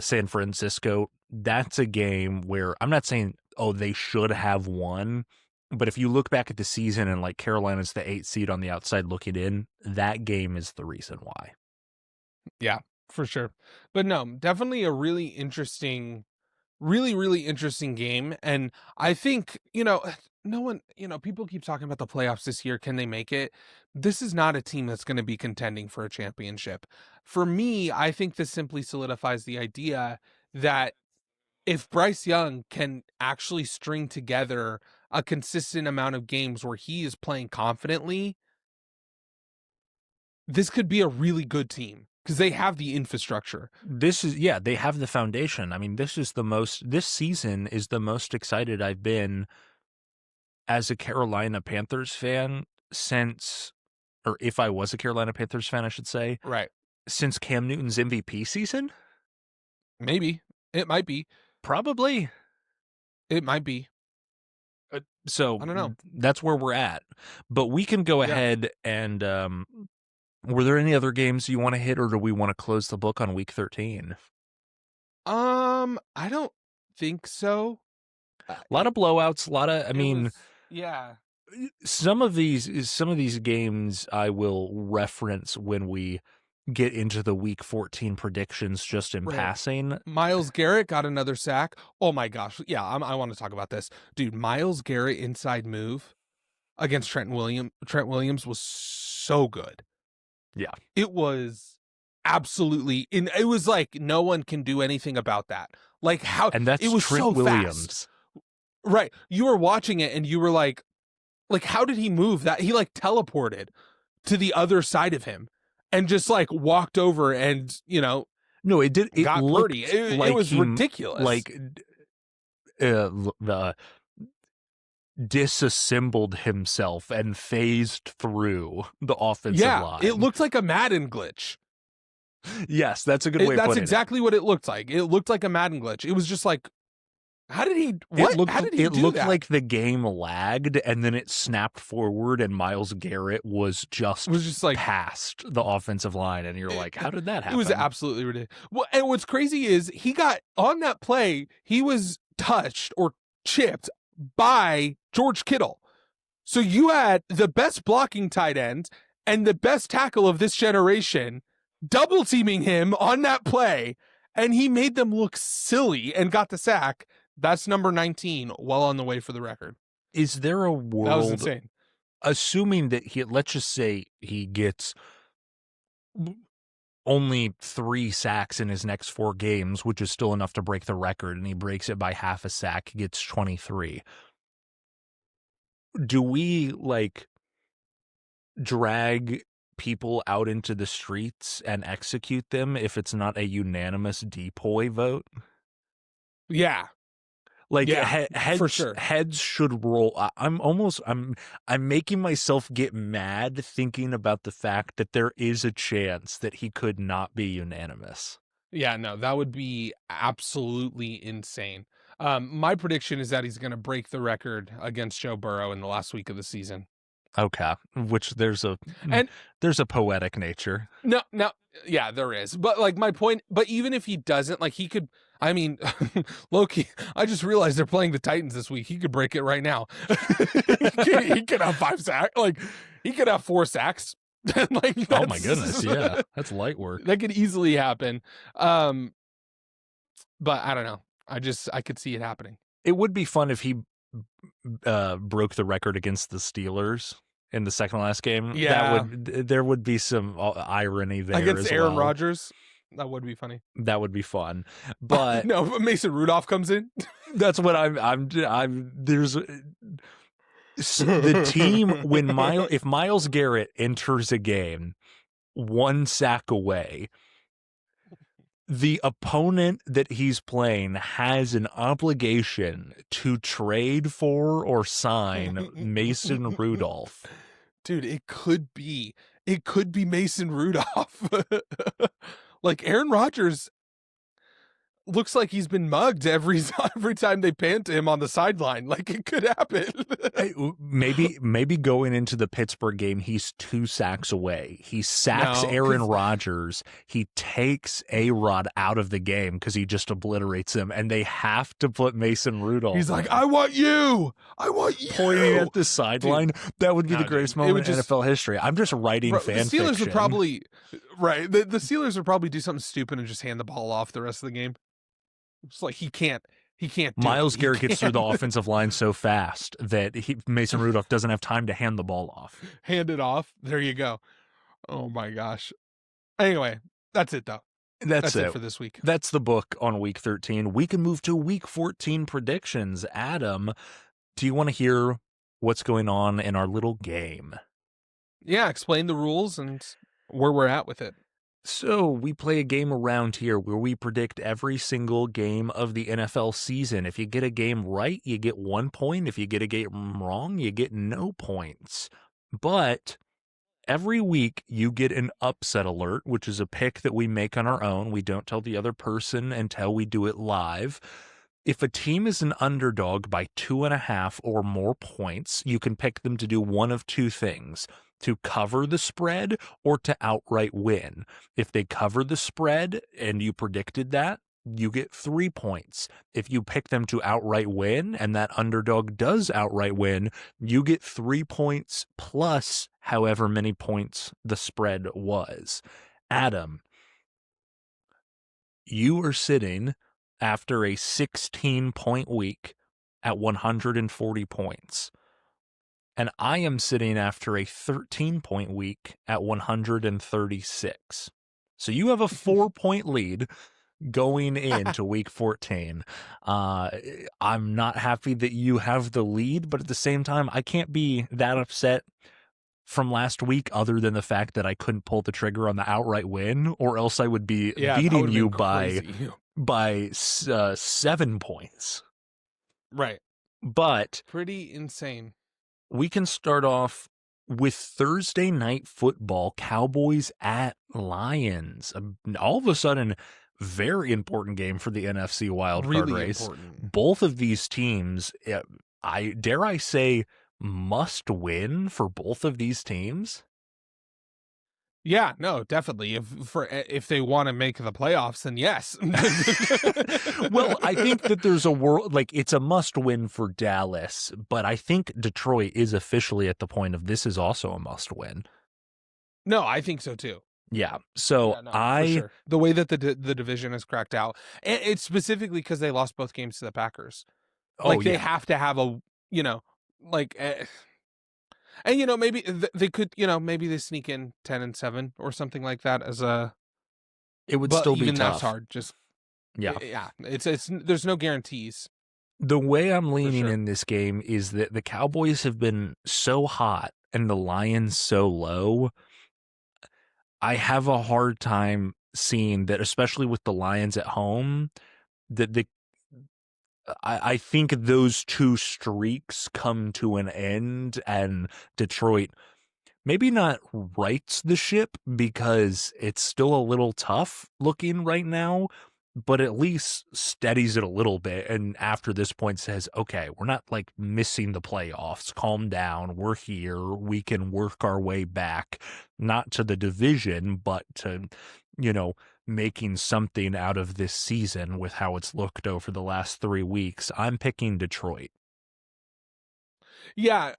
Speaker 1: San Francisco. That's a game where I'm not saying, they should have won, but if you look back at the season and like Carolina's the 8th seed on the outside looking in, that game is the reason why.
Speaker 3: Yeah, for sure. But no, definitely a really interesting game. And I think, no one, people keep talking about the playoffs this year. Can they make it? This is not a team that's going to be contending for a championship. For me, I think this simply solidifies the idea that if Bryce Young can actually string together a consistent amount of games where he is playing confidently, this could be a really good team because they have the infrastructure.
Speaker 1: They have the foundation. I mean, this season is the most excited I've been as a Carolina Panthers fan since, or if I was a Carolina Panthers fan, I should say.
Speaker 3: Right.
Speaker 1: Since Cam Newton's MVP season?
Speaker 3: Maybe. It might be.
Speaker 1: Probably.
Speaker 3: It might be.
Speaker 1: So
Speaker 3: I don't know.
Speaker 1: That's where we're at. But we can go ahead and were there any other games you want to hit, or do we want to close the book on week 13?
Speaker 3: I don't think so.
Speaker 1: A lot of blowouts, some of these games I will reference when we get into the week 14 predictions just in passing.
Speaker 3: Myles Garrett got another sack. Oh my gosh. Yeah, I want to talk about this. Dude, Myles Garrett inside move against Trent Williams was so good.
Speaker 1: Yeah.
Speaker 3: It was absolutely it was like no one can do anything about that. Like how
Speaker 1: and that's
Speaker 3: it was
Speaker 1: Trent
Speaker 3: so
Speaker 1: Williams.
Speaker 3: Fast. Right. You were watching it and you were like how did he move that? He like teleported to the other side of him and just like walked over and,
Speaker 1: no, it did. It
Speaker 3: got
Speaker 1: looked
Speaker 3: Purdy. It was ridiculous.
Speaker 1: Like disassembled himself and phased through the offensive line.
Speaker 3: It looked like a Madden glitch.
Speaker 1: Yes, that's a good way of putting it.
Speaker 3: That's exactly what it looked like. It looked like a Madden glitch. It was just like, how did he do that?
Speaker 1: It looked like the game lagged and then it snapped forward and Myles Garrett was just like past the offensive line, and you're like, how did that happen?
Speaker 3: It was absolutely ridiculous. Well, and what's crazy is he got on that play, he was touched or chipped by George Kittle. So you had the best blocking tight end and the best tackle of this generation double teaming him on that play, and he made them look silly and got the sack. That's number 19, well on the way for the record.
Speaker 1: Is there a world,
Speaker 3: that was insane,
Speaker 1: assuming that let's just say he gets only 3 sacks in his next 4 games, which is still enough to break the record, and he breaks it by half a sack, gets 23. Do we drag people out into the streets and execute them if it's not a unanimous depoy vote?
Speaker 3: Yeah.
Speaker 1: Heads,
Speaker 3: for sure.
Speaker 1: Heads should roll. I'm making myself get mad thinking about the fact that there is a chance that he could not be unanimous.
Speaker 3: Yeah, no, that would be absolutely insane. My prediction is that he's going to break the record against Joe Burrow in the last week of the season.
Speaker 1: Okay, which there's a poetic nature.
Speaker 3: No, yeah, there is. But my point, but even if he doesn't, he could, I mean, Loki, I just realized they're playing the Titans this week. He could break it right now. he could have 5 sacks. He could have 4 sacks.
Speaker 1: Oh my goodness, yeah. That's light work.
Speaker 3: That could easily happen. But I don't know. I could see it happening.
Speaker 1: It would be fun if he broke the record against the Steelers in the second last game.
Speaker 3: Yeah.
Speaker 1: There would be some irony there
Speaker 3: against
Speaker 1: as
Speaker 3: Aaron
Speaker 1: well.
Speaker 3: Rodgers. That would be funny.
Speaker 1: That would be fun. But
Speaker 3: no, but Mason Rudolph comes in.
Speaker 1: That's what I'm there's the team if Myles Garrett enters a game 1 sack away, the opponent that he's playing has an obligation to trade for or sign Mason Rudolph.
Speaker 3: Dude, it could be Mason Rudolph. Aaron Rodgers looks like he's been mugged every time they pan to him on the sideline. It could happen.
Speaker 1: maybe going into the Pittsburgh game, he's 2 sacks away. He sacks Aaron Rodgers. He takes A-Rod out of the game because he just obliterates him, and they have to put Mason Rudolph.
Speaker 3: He's like, I want you.
Speaker 1: Pointing at the sideline. That would be the greatest moment in NFL history. I'm just writing fan fiction.
Speaker 3: The Steelers would probably, right, the Steelers would probably do something stupid and just hand the ball off the rest of the game. It's he can't.
Speaker 1: Myles Garrett gets through the offensive line so fast that Mason Rudolph doesn't have time to hand the ball off.
Speaker 3: Hand it off. There you go. Oh my gosh. Anyway, that's it though.
Speaker 1: That's it
Speaker 3: for this week.
Speaker 1: That's the book on week 13. We can move to week 14 predictions. Adam, do you want to hear what's going on in our little game?
Speaker 3: Yeah, explain the rules and where we're at with it.
Speaker 1: So we play a game around here where we predict every single game of the NFL season. If you get a game right, you get 1 point. If you get a game wrong, you get no points. But every week you get an upset alert, which is a pick that we make on our own. We don't tell the other person until we do it live. If a team is an underdog by 2.5 or more points, you can pick them to do one of 2 things: to cover the spread or to outright win. If they cover the spread and you predicted that, you get 3 points. If you pick them to outright win and that underdog does outright win, you get 3 points plus however many points the spread was. Adam, you are sitting after a 16-point week at 140 points. And I am sitting after a 13-point week at 136. So you have a 4-point lead going into week 14. I'm not happy that you have the lead, but at the same time, I can't be that upset from last week other than the fact that I couldn't pull the trigger on the outright win, or else I would be beating you by 7 points.
Speaker 3: Right.
Speaker 1: But
Speaker 3: pretty insane.
Speaker 1: We can start off with Thursday night football, Cowboys at Lions. All of a sudden, very important game for the NFC wildcard
Speaker 3: Really
Speaker 1: race.
Speaker 3: important.
Speaker 1: Both of these teams, I dare I say, must win for both of these teams.
Speaker 3: Yeah, no, definitely. If they want to make the playoffs, then yes.
Speaker 1: Well, I think that there's a world, like, it's a must win for Dallas, but I think Detroit is officially at the point of this is also a must win.
Speaker 3: No, I think so too.
Speaker 1: Yeah. So
Speaker 3: yeah, no, for sure. The way that the division is cracked out, and it's specifically because they lost both games to the Packers. Like they have to have a, like, and maybe they could, maybe they sneak in 10-7 or something like that as a.
Speaker 1: It would still be
Speaker 3: even
Speaker 1: tough.
Speaker 3: That's hard. Just
Speaker 1: yeah.
Speaker 3: It's there's no guarantees.
Speaker 1: The way I'm leaning in this game is that the Cowboys have been so hot and the Lions so low. I have a hard time seeing that, especially with the Lions at home, that I think those two streaks come to an end and Detroit maybe not rights the ship because it's still a little tough looking right now, but at least steadies it a little bit. And after this point says, okay, we're not like missing the playoffs. Calm down. We're here. We can work our way back, not to the division, but to, making something out of this season with how it's looked over the last 3 weeks. I'm picking Detroit.
Speaker 3: Yeah.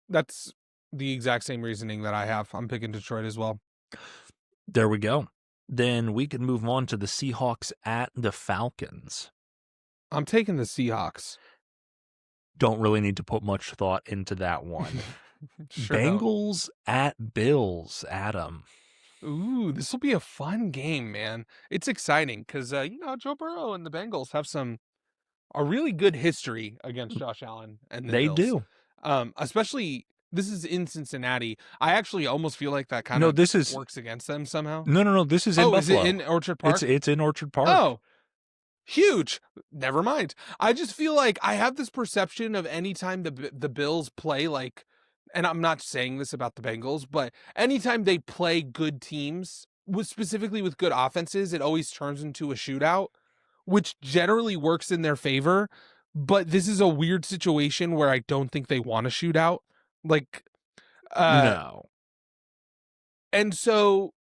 Speaker 3: That's the exact same reasoning that I have. I'm picking Detroit as well.
Speaker 1: There we go. Then we can move on to the Seahawks at the Falcons.
Speaker 3: I'm taking the Seahawks.
Speaker 1: Don't really need to put much thought into that one. Bengals at Bills, Adam.
Speaker 3: Ooh, this will be a fun game, man. It's exciting because, Joe Burrow and the Bengals have a really good history against Josh Allen and the Bills.
Speaker 1: They do.
Speaker 3: Especially, this is in Cincinnati. I actually almost feel like that kind of works against them somehow.
Speaker 1: No. This is in Buffalo.
Speaker 3: Is it in Orchard Park?
Speaker 1: It's in Orchard Park.
Speaker 3: Oh, huge. Never mind. I just feel like I have this perception of anytime the Bills play, like, and I'm not saying this about the Bengals, but anytime they play good teams, specifically with good offenses, it always turns into a shootout, which generally works in their favor. But this is a weird situation where I don't think they want to shoot out. Like,
Speaker 1: no.
Speaker 3: And so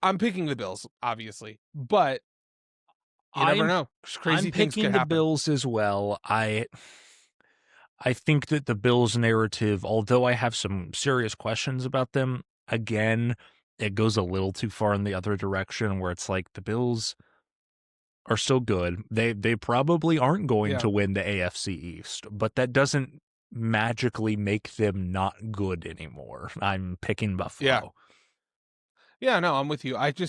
Speaker 3: I'm picking the Bills, obviously, but you never know. Crazy things could happen.
Speaker 1: I'm picking the Bills as well. I think that the Bills narrative, although I have some serious questions about them, again, it goes a little too far in the other direction where it's like the Bills are so good. They probably aren't going to win the AFC East, but that doesn't magically make them not good anymore. I'm picking Buffalo.
Speaker 3: Yeah, no, I'm with you. I'd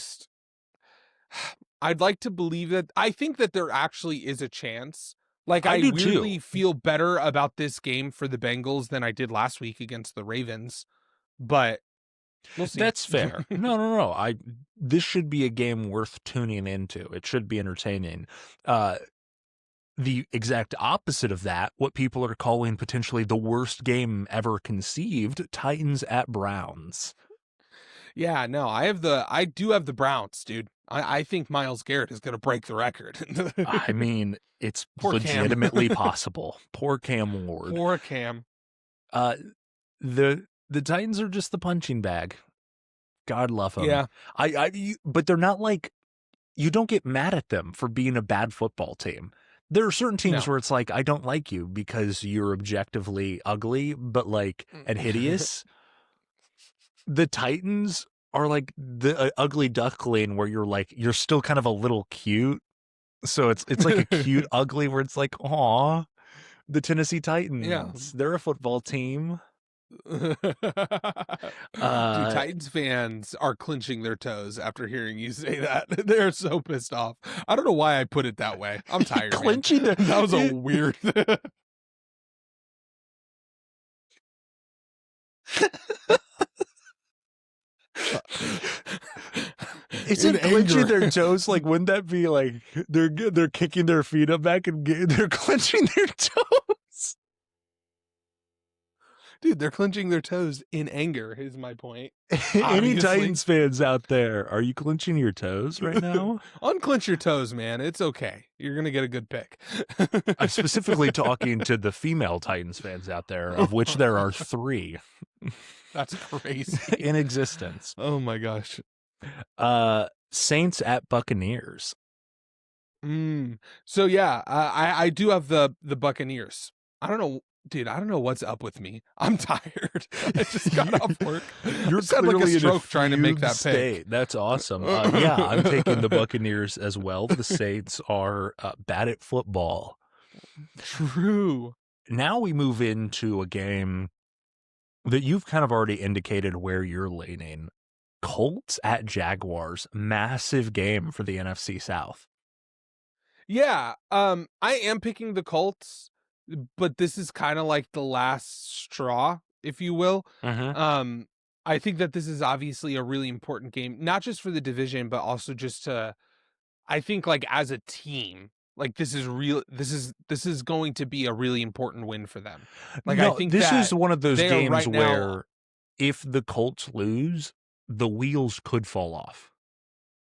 Speaker 3: like to believe that. I think that there actually is a chance. Like, I weirdly feel better about this game for the Bengals than I did last week against the Ravens, but we'll see.
Speaker 1: That's fair. No. This should be a game worth tuning into. It should be entertaining. The exact opposite of that, what people are calling potentially the worst game ever conceived, Titans at Browns.
Speaker 3: Yeah, no, I do have the Browns, dude. I think Myles Garrett is going to break the record.
Speaker 1: I mean, it's legitimately possible. Poor Cam Ward.
Speaker 3: Poor Cam.
Speaker 1: The Titans are just the punching bag. God love them.
Speaker 3: Yeah.
Speaker 1: But they're not like, you don't get mad at them for being a bad football team. There are certain teams where it's like, I don't like you because you're objectively ugly, but like, and hideous. The Titans are like the ugly duckling where you're still kind of a little cute. So it's like a cute ugly where it's like, aw, the Tennessee Titans. Yeah. They're a football team.
Speaker 3: Dude, Titans fans are clenching their toes after hearing you say that. They're so pissed off. I don't know why I put it that way. I'm tired.
Speaker 1: Clenching
Speaker 3: that was a weird.
Speaker 1: Isn't clenching their toes like? Wouldn't that be like they're kicking their feet up back and they're clenching their toes?
Speaker 3: Dude, they're clenching their toes in anger, is my point.
Speaker 1: Any Titans fans out there, are you clenching your toes right now?
Speaker 3: Unclench your toes, man. It's okay. You're going to get a good pick.
Speaker 1: I'm specifically talking to the female Titans fans out there, of which there are 3.
Speaker 3: That's crazy.
Speaker 1: In existence.
Speaker 3: Oh, my gosh.
Speaker 1: Saints at Buccaneers.
Speaker 3: So, yeah, I do have the Buccaneers. I don't know. Dude, I don't know what's up with me. I'm tired. I just got off work.
Speaker 1: You're
Speaker 3: clearly like a stroke trying to make that pick.
Speaker 1: That's awesome. Yeah, I'm taking the Buccaneers as well. The Saints are bad at football.
Speaker 3: True.
Speaker 1: Now we move into a game that you've kind of already indicated where you're leaning. Colts at Jaguars. Massive game for the NFC South.
Speaker 3: Yeah, I am picking the Colts. But this is kind of like the last straw, if you will.
Speaker 1: Mm-hmm.
Speaker 3: I think that this is obviously a really important game, not just for the division, but also just to, I think like as a team, like this is going to be a really important win for them. Like
Speaker 1: no,
Speaker 3: I think
Speaker 1: this is one of those games
Speaker 3: right
Speaker 1: where
Speaker 3: now,
Speaker 1: if the Colts lose, the wheels could fall off.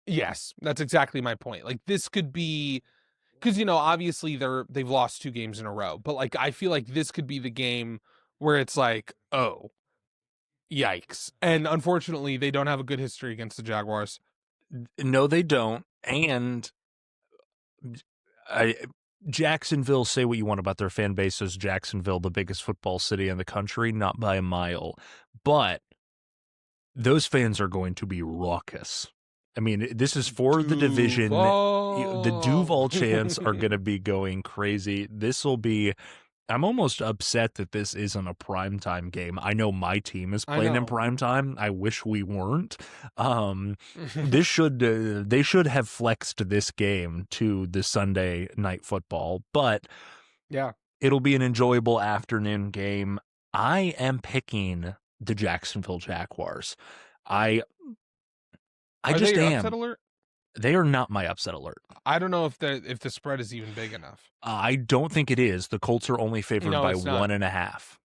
Speaker 3: Yes, that's exactly my point. Like this could be, because, obviously they've lost 2 games in a row, but like I feel like this could be the game where it's like, oh, yikes. And unfortunately, they don't have a good history against the Jaguars.
Speaker 1: No, they don't. And Jacksonville, say what you want about their fan base, is Jacksonville the biggest football city in the country? Not by a mile. But those fans are going to be raucous. I mean, this is for the division. The Duval chants are going to be going crazy. This will be... I'm almost upset that this isn't a primetime game. I know my team is playing in primetime. I wish we weren't. They should have flexed this game to the Sunday night football, but
Speaker 3: yeah,
Speaker 1: it'll be an enjoyable afternoon game. I am picking the Jacksonville Jaguars. I just am.
Speaker 3: Upset alert?
Speaker 1: They are not my upset alert.
Speaker 3: I don't know if the spread is even big enough.
Speaker 1: I don't think it is. The Colts are only favored by 1.5.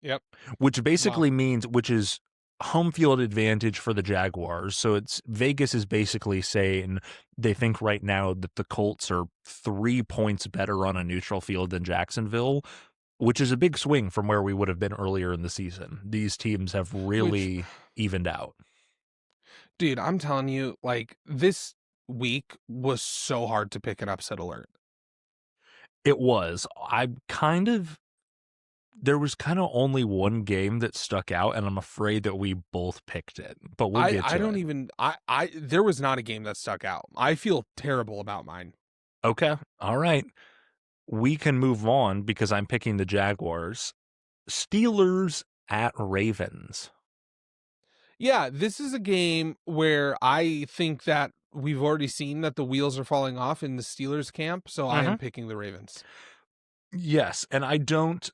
Speaker 3: Yep.
Speaker 1: Which basically means, which is home field advantage for the Jaguars. So Vegas is basically saying they think right now that the Colts are 3 points better on a neutral field than Jacksonville, which is a big swing from where we would have been earlier in the season. These teams have really evened out.
Speaker 3: Dude, I'm telling you, like, this week was so hard to pick an upset alert.
Speaker 1: It was. There was kind of only one game that stuck out, and I'm afraid that we both picked it. But we'll get to it.
Speaker 3: There was not a game that stuck out. I feel terrible about mine.
Speaker 1: Okay. All right. We can move on because I'm picking the Jaguars. Steelers at Ravens.
Speaker 3: Yeah, this is a game where I think that we've already seen that the wheels are falling off in the Steelers camp, so I am picking the Ravens.
Speaker 1: Yes, and I don't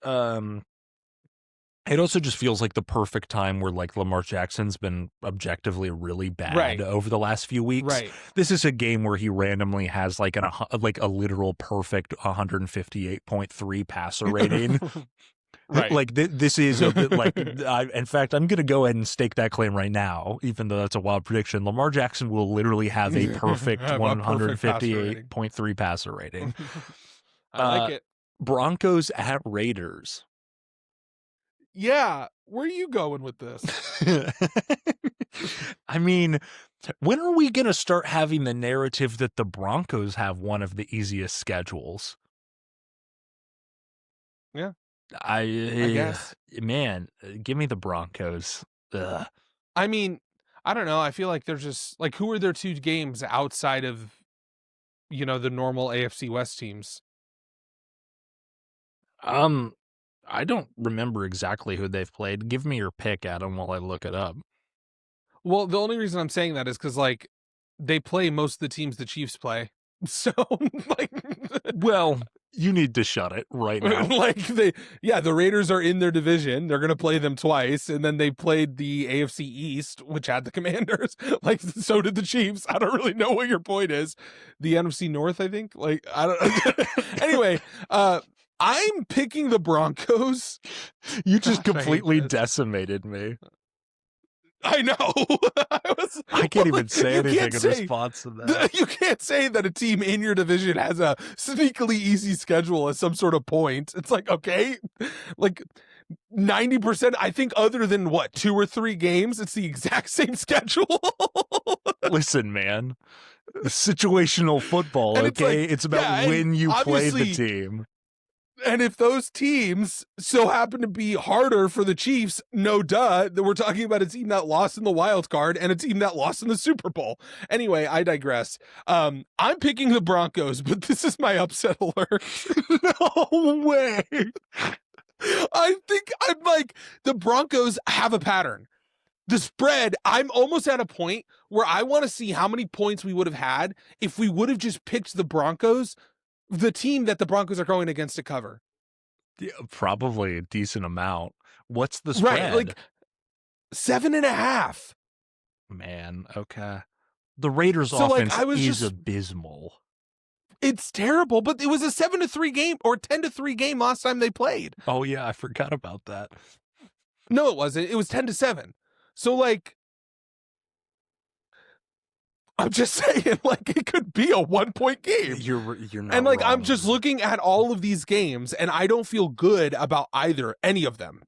Speaker 1: it also just feels like the perfect time where like Lamar Jackson's been objectively really bad over the last few weeks.
Speaker 3: Right.
Speaker 1: This is a game where he randomly has like a literal perfect 158.3 passer rating.
Speaker 3: Right.
Speaker 1: Like this is in fact, I'm going to go ahead and stake that claim right now, even though that's a wild prediction. Lamar Jackson will literally have a perfect 158.3 passer rating.
Speaker 3: I like it.
Speaker 1: Broncos at Raiders.
Speaker 3: Yeah, where are you going with this?
Speaker 1: I mean, when are we going to start having the narrative that the Broncos have one of the easiest schedules?
Speaker 3: Yeah.
Speaker 1: I
Speaker 3: guess.
Speaker 1: Man, give me the Broncos. Ugh.
Speaker 3: I mean, I don't know. I feel like they're just like, who are their 2 games outside of, the normal AFC West teams?
Speaker 1: I don't remember exactly who they've played. Give me your pick, Adam, while I look it up.
Speaker 3: Well, the only reason I'm saying that is because like they play most of the teams the Chiefs play. So like,
Speaker 1: well, You need to shut it right now.
Speaker 3: The Raiders are in their division. They're going to play them twice. And then they played the AFC East, which had the Commanders. Like, so did the Chiefs. I don't really know what your point is. The NFC North, I think. Like, I don't Anyway, I'm picking the Broncos.
Speaker 1: You just completely decimated me.
Speaker 3: I know.
Speaker 1: I can't even say anything in response to that.
Speaker 3: You can't say that a team in your division has a sneakily easy schedule at some sort of point. It's like, okay, like 90%, I think, other than what, 2 or 3 games, it's the exact same schedule.
Speaker 1: Listen, man, situational football, okay? It's about when you play the team.
Speaker 3: And if those teams so happen to be harder for the Chiefs, no duh, that we're talking about a team that lost in the wild card and a team that lost in the Super Bowl. Anyway, I digress. I'm picking the Broncos, but this is my upset alert.
Speaker 1: No way.
Speaker 3: I think I'm like, the Broncos have a pattern. The spread, I'm almost at a point where I want to see how many points we would have had if we would have just picked the Broncos, the team that the Broncos are going against to cover.
Speaker 1: Yeah, probably a decent amount. What's the spread?
Speaker 3: Right, like 7.5.
Speaker 1: Man, okay. The Raiders' offense is abysmal.
Speaker 3: It's terrible, but it was a 7-3 game or 10-3 game last time they played.
Speaker 1: Oh yeah, I forgot about that.
Speaker 3: No, it wasn't. It was 10-7. So like, I'm just saying, like, it could be a 1-point game.
Speaker 1: You're not.
Speaker 3: And like,
Speaker 1: wrong.
Speaker 3: I'm just looking at all of these games, and I don't feel good about any of them.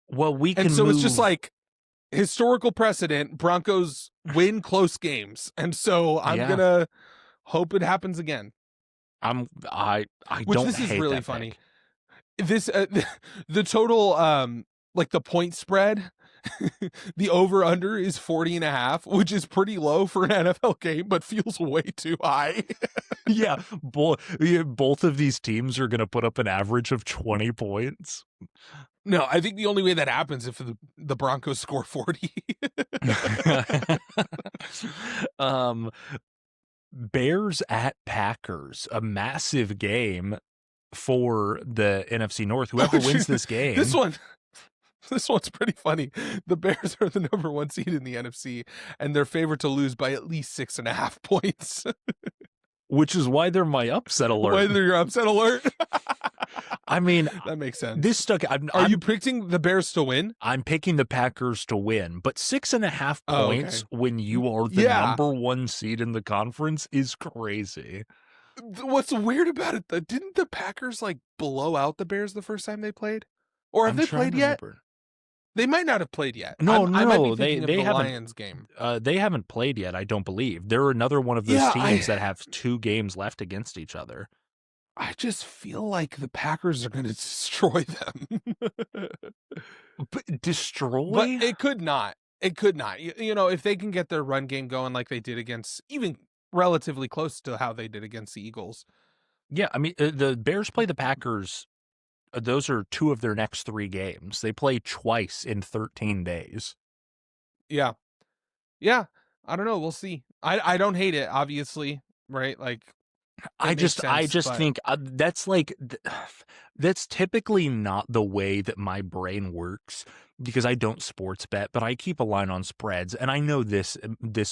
Speaker 1: Well,
Speaker 3: it's just like historical precedent. Broncos win close games, and so I'm gonna hope it happens again.
Speaker 1: I
Speaker 3: Which
Speaker 1: don't.
Speaker 3: This
Speaker 1: hate
Speaker 3: is really
Speaker 1: that
Speaker 3: funny.
Speaker 1: Pick.
Speaker 3: This the total like the point spread. The over-under is 40.5, which is pretty low for an NFL game, but feels way too high.
Speaker 1: Yeah, both of these teams are going to put up an average of 20 points.
Speaker 3: No, I think the only way that happens if the Broncos score 40.
Speaker 1: Bears at Packers, a massive game for the NFC North. Whoever wins this game.
Speaker 3: This one's pretty funny. The Bears are the #1 seed in the NFC, and they're favored to lose by at least 6.5 points.
Speaker 1: Which is why they're my upset alert.
Speaker 3: Why they're your upset alert?
Speaker 1: I mean,
Speaker 3: that makes sense.
Speaker 1: This stuck.
Speaker 3: Are you picking the Bears to win?
Speaker 1: I'm picking the Packers to win, but 6.5 points when you are the #1 seed in the conference is crazy.
Speaker 3: What's weird about it, though, didn't the Packers like blow out the Bears the first time they played? Or have they played yet? They might not have played yet.
Speaker 1: No,
Speaker 3: I might be
Speaker 1: they
Speaker 3: the
Speaker 1: haven't.
Speaker 3: Lions game.
Speaker 1: They haven't played yet. I don't believe they're another one of those teams that have 2 games left against each other.
Speaker 3: I just feel like the Packers are going to destroy them.
Speaker 1: But destroy?
Speaker 3: But it could not. It could not. You know, if they can get their run game going like they did against, even relatively close to how they did against the Eagles.
Speaker 1: Yeah, I mean, the Bears play the Packers. Those are 2 of their next 3 games. They play twice in 13 days.
Speaker 3: Yeah. Yeah. I don't know. We'll see. I don't hate it, obviously. Right. Like,
Speaker 1: I just think that's like, that's typically not the way that my brain works because I don't sports bet, but I keep a line on spreads. And I know this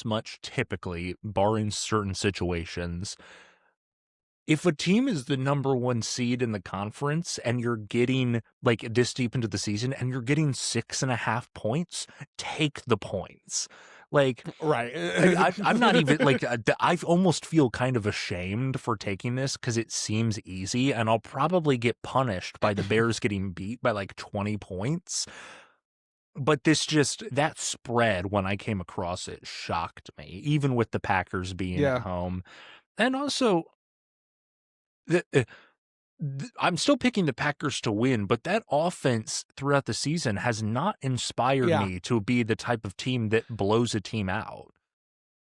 Speaker 1: much typically, barring certain situations. If a team is the #1 seed in the conference and you're getting like this deep into the season and you're getting 6.5 points, take the points. Like,
Speaker 3: right.
Speaker 1: I'm not even like, I almost feel kind of ashamed for taking this because it seems easy and I'll probably get punished by the Bears getting beat by like 20 points. But that spread when I came across it shocked me, even with the Packers being at home. And also, I'm still picking the Packers to win, but that offense throughout the season has not inspired me to be the type of team that blows a team out.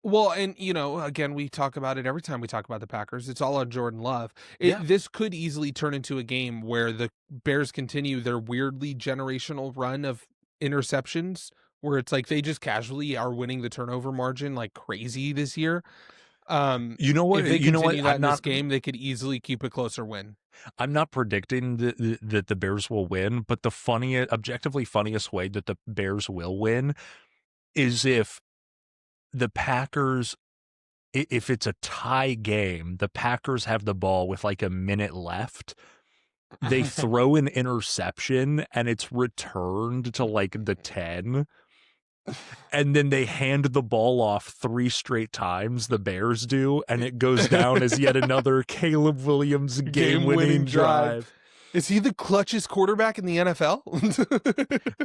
Speaker 3: Well, and, you know, again, we talk about it every time we talk about the Packers. It's all on Jordan Love. This could easily turn into a game where the Bears continue their weirdly generational run of interceptions, where it's like they just casually are winning the turnover margin like crazy this year.
Speaker 1: You know what?
Speaker 3: If they
Speaker 1: You know what?
Speaker 3: continue that in this game, they could easily keep a closer win.
Speaker 1: I'm not predicting that the Bears will win, but the objectively funniest way that the Bears will win is if the Packers, if it's a tie game, the Packers have the ball with like a minute left. They throw an interception and it's returned to like the 10. And then they hand the ball off 3 straight times, the Bears do, and it goes down as yet another Caleb Williams game-winning drive.
Speaker 3: Is he the clutchest quarterback in the NFL?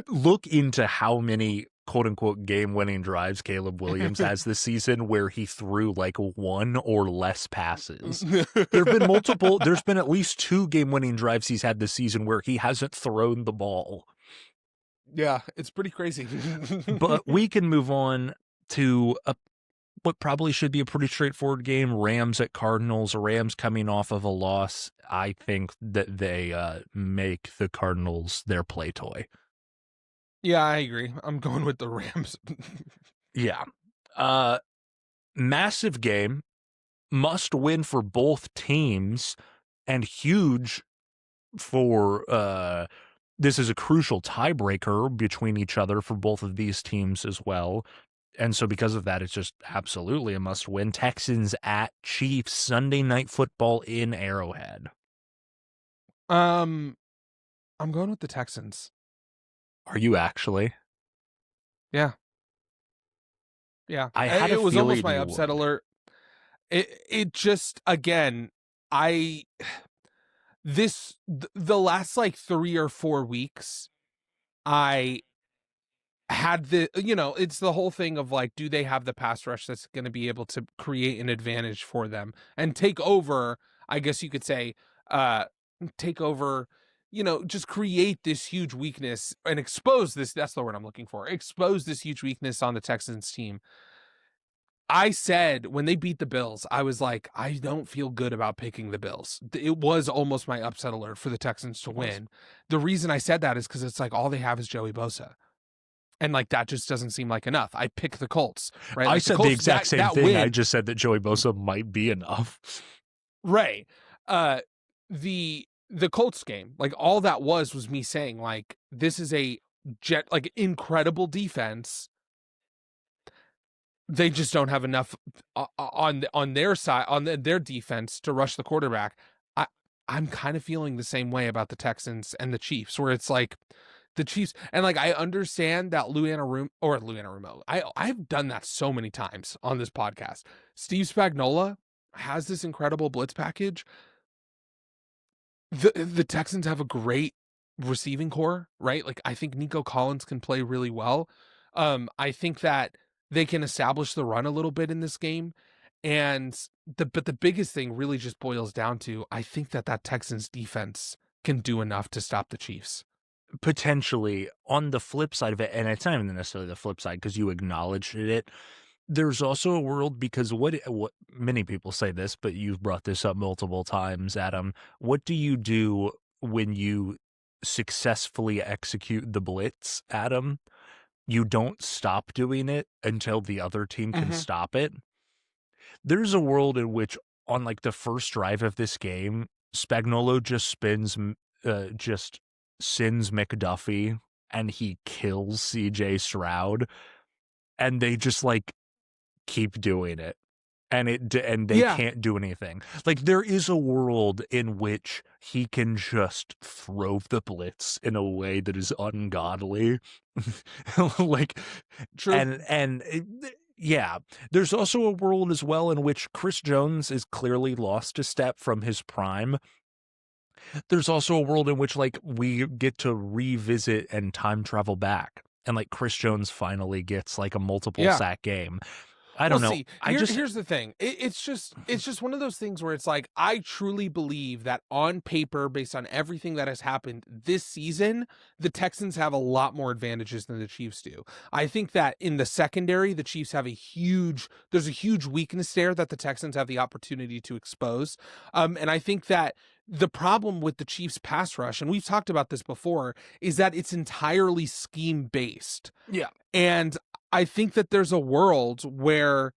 Speaker 1: Look into how many quote-unquote game-winning drives Caleb Williams has this season where he threw like 1 or less passes. There's been at least 2 game-winning drives he's had this season where he hasn't thrown the ball.
Speaker 3: Yeah, it's pretty crazy.
Speaker 1: But we can move on to what probably should be a pretty straightforward game. Rams at Cardinals. Rams coming off of a loss. I think that they make the Cardinals their play toy.
Speaker 3: Yeah, I agree. I'm going with the Rams.
Speaker 1: Yeah. Massive game. Must win for both teams and huge for this is a crucial tiebreaker between each other for both of these teams as well. And so because of that, it's just absolutely a must win. Texans at Chiefs, Sunday Night Football in Arrowhead.
Speaker 3: I'm going with the Texans.
Speaker 1: Are you actually?
Speaker 3: Yeah. Yeah.
Speaker 1: It
Speaker 3: was almost my upset alert. It just, again, the last like 3 or 4 weeks, I had it's the whole thing of like, do they have the pass rush that's going to be able to create an advantage for them and take over, I guess you could say, just create this huge weakness and expose this. That's the word I'm looking for. Expose this huge weakness on the Texans team. I said when they beat the Bills, I was like, I don't feel good about picking the Bills. It was almost my upset alert for the Texans to win. The reason I said that is because it's like all they have is Joey Bosa. And like that just doesn't seem like enough. I picked the Colts, right? Like
Speaker 1: I said the exact same thing. I just said that Joey Bosa might be enough.
Speaker 3: Right. The Colts game, like all that was me saying like this is a incredible defense. They just don't have enough on their side, on their defense to rush the quarterback. I'm kind of feeling the same way about the Texans and the Chiefs, where it's like the Chiefs, and like I understand that Lou Anarumo. I've done that so many times on this podcast. Steve Spagnuolo has this incredible blitz package. The Texans have a great receiving core, right? Like I think Nico Collins can play really well. I think that they can establish the run a little bit in this game. But the biggest thing really just boils down to, I think that Texans defense can do enough to stop the Chiefs.
Speaker 1: Potentially. On the flip side of it, and it's not even necessarily the flip side because you acknowledged it, there's also a world, because what many people say this, but you've brought this up multiple times, Adam. What do you do when you successfully execute the blitz, Adam? You don't stop doing it until the other team can stop it. There's a world in which on like the first drive of this game, Spagnuolo just sends McDuffie and he kills CJ Stroud, and they just like keep doing it. And they can't do anything. Like there is a world in which he can just throw the blitz in a way that is ungodly. Like,
Speaker 3: true.
Speaker 1: Yeah, there's also a world as well in which Chris Jones is clearly lost a step from his prime. There's also a world in which like we get to revisit and time travel back, and like Chris Jones finally gets like a multiple sack game. I don't know.
Speaker 3: See, here's the thing. It's just one of those things where it's like, I truly believe that on paper, based on everything that has happened this season, the Texans have a lot more advantages than the Chiefs do. I think that in the secondary, the Chiefs have there's a huge weakness there that the Texans have the opportunity to expose. And I think that the problem with the Chiefs pass rush, and we've talked about this before, is that it's entirely scheme based.
Speaker 1: Yeah.
Speaker 3: And I think that there's a world where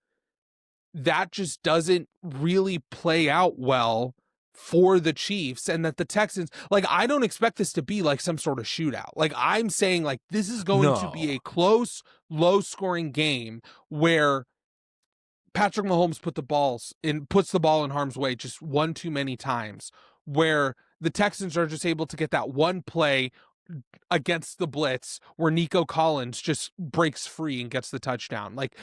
Speaker 3: that just doesn't really play out well for the Chiefs, and that the Texans, like, I don't expect this to be like some sort of shootout. Like, I'm saying, like, this is going to be
Speaker 1: No.
Speaker 3: a close, low scoring game where Patrick Mahomes puts the ball in harm's way just one too many times, where the Texans are just able to get that one play against the blitz where Nico Collins just breaks free and gets the touchdown. Like,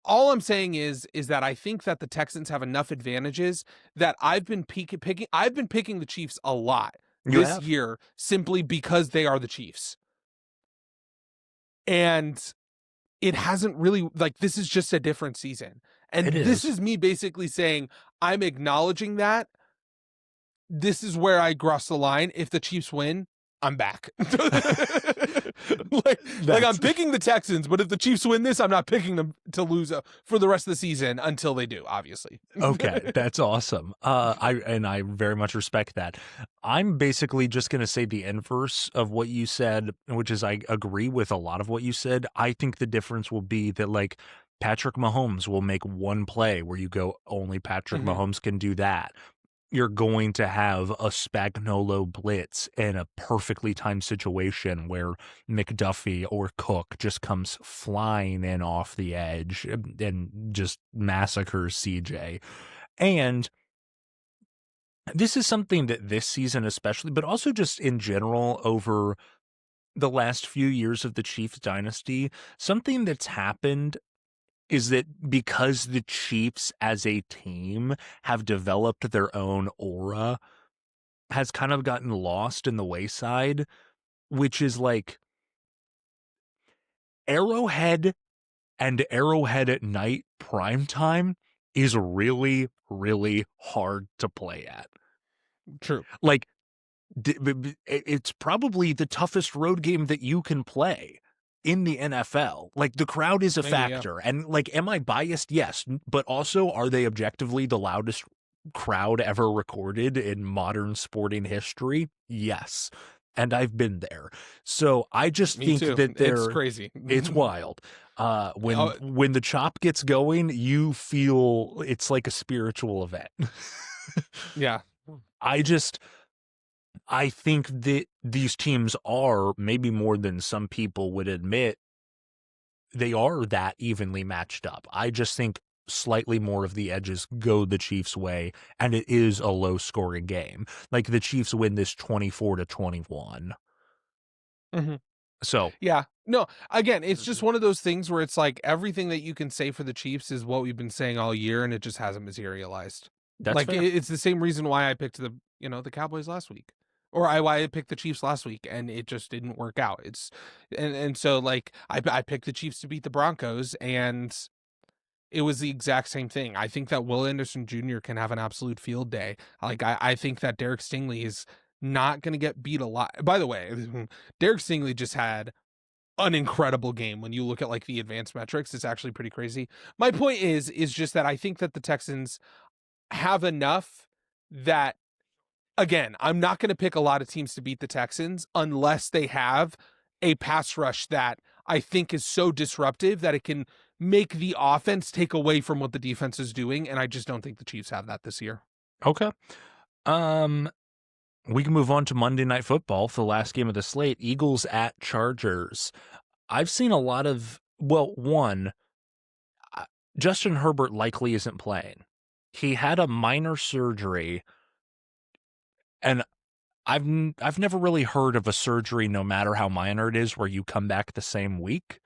Speaker 3: all I'm saying is that I think that the Texans have enough advantages that I've been picking the Chiefs a lot
Speaker 1: You
Speaker 3: this
Speaker 1: have.
Speaker 3: year simply because they are the Chiefs. And it hasn't really, like, this is just a different season. And this is me basically saying, I'm acknowledging that this is where I cross the line. If the Chiefs win, I'm back. like I'm picking the Texans, but if the Chiefs win this, I'm not picking them to lose for the rest of the season until they do, obviously.
Speaker 1: Okay, that's awesome. I very much respect that. I'm basically just going to say the inverse of what you said, which is I agree with a lot of what you said. I think the difference will be that, like, Patrick Mahomes will make one play where you go, only Patrick Mahomes can do that. You're going to have a Spagnuolo blitz in a perfectly timed situation where McDuffie or Cook just comes flying in off the edge and just massacres CJ. And this is something that this season especially, but also just in general over the last few years of the Chiefs dynasty, something that's happened is that because the Chiefs as a team have developed their own aura, has kind of gotten lost in the wayside, which is like Arrowhead and Arrowhead at night primetime is really, really hard to play at.
Speaker 3: True.
Speaker 1: Like, it's probably the toughest road game that you can play in the NFL. Like, the crowd is a factor. Yeah. And, like, am I biased? Yes. But also, are they objectively the loudest crowd ever recorded in modern sporting history? Yes. And I've been there. So I just think that
Speaker 3: it's crazy.
Speaker 1: It's wild. When the chop gets going, you feel it's like a spiritual event.
Speaker 3: Yeah.
Speaker 1: I think that these teams are, maybe more than some people would admit, they are that evenly matched up. I just think slightly more of the edges go the Chiefs' way, and it is a low-scoring game. Like, the Chiefs win this 24-21. So
Speaker 3: yeah, no, again, it's just one of those things where it's like everything that you can say for the Chiefs is what we've been saying all year, and it just hasn't materialized.
Speaker 1: That's
Speaker 3: like
Speaker 1: fair.
Speaker 3: It's the same reason why I picked the Cowboys last week, or why I picked the Chiefs last week, and it just didn't work out. And so, like, I picked the Chiefs to beat the Broncos, and it was the exact same thing. I think that Will Anderson Jr. can have an absolute field day. Like, I think that Derek Stingley is not going to get beat a lot. By the way, Derek Stingley just had an incredible game. When you look at, like, the advanced metrics, it's actually pretty crazy. My point is just that I think that the Texans have enough that, again, I'm not going to pick a lot of teams to beat the Texans unless they have a pass rush that I think is so disruptive that it can make the offense take away from what the defense is doing. And I just don't think the Chiefs have that this year.
Speaker 1: Okay. We can move on to Monday Night Football for the last game of the slate. Eagles at Chargers. I've seen a lot of, Justin Herbert likely isn't playing. He had a minor surgery, and I've never really heard of a surgery, no matter how minor it is, where you come back the same week.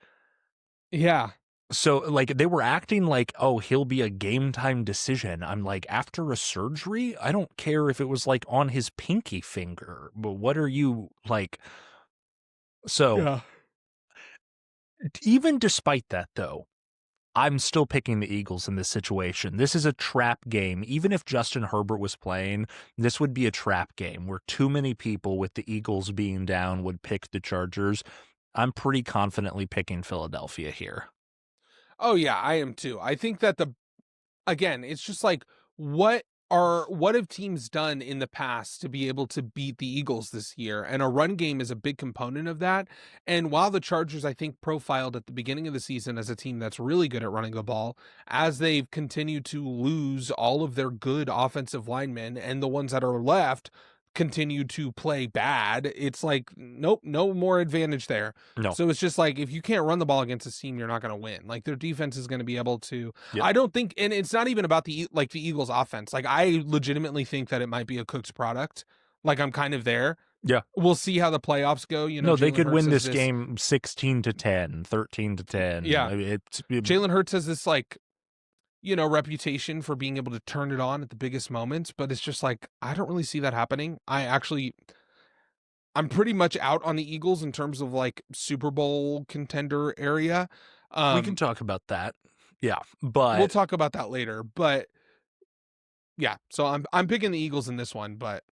Speaker 3: Yeah.
Speaker 1: So, like, they were acting like, oh, he'll be a game time decision. I'm like, after a surgery? I don't care if it was, like, on his pinky finger, but what are you, like... So, yeah. Even despite that, though, I'm still picking the Eagles in this situation. This is a trap game. Even if Justin Herbert was playing, this would be a trap game where too many people with the Eagles being down would pick the Chargers. I'm pretty confidently picking Philadelphia here.
Speaker 3: Oh, yeah, I am too. I think that again, it's just like, what what have teams done in the past to be able to beat the Eagles this year? And a run game is a big component of that. And while the Chargers, I think, profiled at the beginning of the season as a team that's really good at running the ball, as they've continued to lose all of their good offensive linemen and the ones that are left continue to play bad, it's like, nope, no more advantage there.
Speaker 1: No.
Speaker 3: So it's just like, if you can't run the ball against a team, you're not going to win. Like, their defense is going to be able to,
Speaker 1: Yep.
Speaker 3: I don't think, and it's not even about the Eagles offense. Like, I legitimately think that it might be a Cook's product. Like, I'm kind of there.
Speaker 1: Yeah.
Speaker 3: We'll see how the playoffs go. You know,
Speaker 1: no, they
Speaker 3: Jalen
Speaker 1: could
Speaker 3: Hurts
Speaker 1: win
Speaker 3: has
Speaker 1: this game 16-10, 13-10.
Speaker 3: Yeah.
Speaker 1: I mean,
Speaker 3: Jalen Hurts has this, like, you know, reputation for being able to turn it on at the biggest moments, but it's just like, I don't really see that happening. I'm pretty much out on the Eagles in terms of like Super Bowl contender area.
Speaker 1: We can talk about that. Yeah, but
Speaker 3: we'll talk about that later. But yeah, so I'm picking the Eagles in this one, but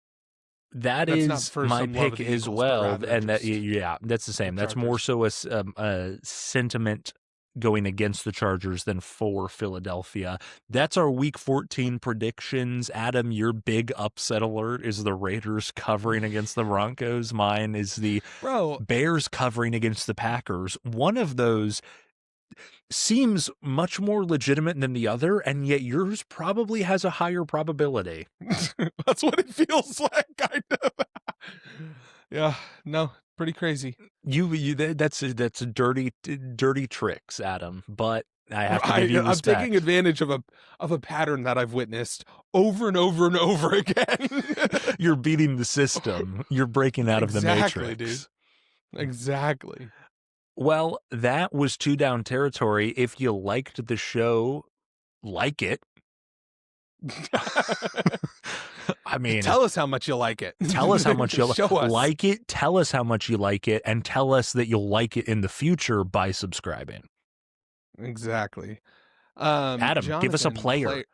Speaker 1: that is my pick as well. And that, yeah, that's the same. That's more so a sentiment going against the Chargers than for Philadelphia. That's our Week 14 predictions. Adam, your big upset alert is the Raiders covering against the Broncos. Mine is the Bears covering against the Packers. One of those seems much more legitimate than the other, and yet yours probably has a higher probability.
Speaker 3: That's what it feels like, kind of. Yeah, no, pretty crazy.
Speaker 1: That's a dirty tricks, Adam. But I have to give you respect.
Speaker 3: I'm taking advantage of a pattern that I've witnessed over and over and over again.
Speaker 1: You're beating the system. You're breaking out of the matrix.
Speaker 3: Dude. Exactly.
Speaker 1: Well, that was Two Down Territory. If you liked the show, like it. I mean,
Speaker 3: tell us how much you like it.
Speaker 1: Tell us how much you
Speaker 3: like
Speaker 1: it. Tell us how much you like it, and tell us that you'll like it in the future by subscribing.
Speaker 3: Exactly.
Speaker 1: Adam,
Speaker 3: Jonathan,
Speaker 1: give us a player.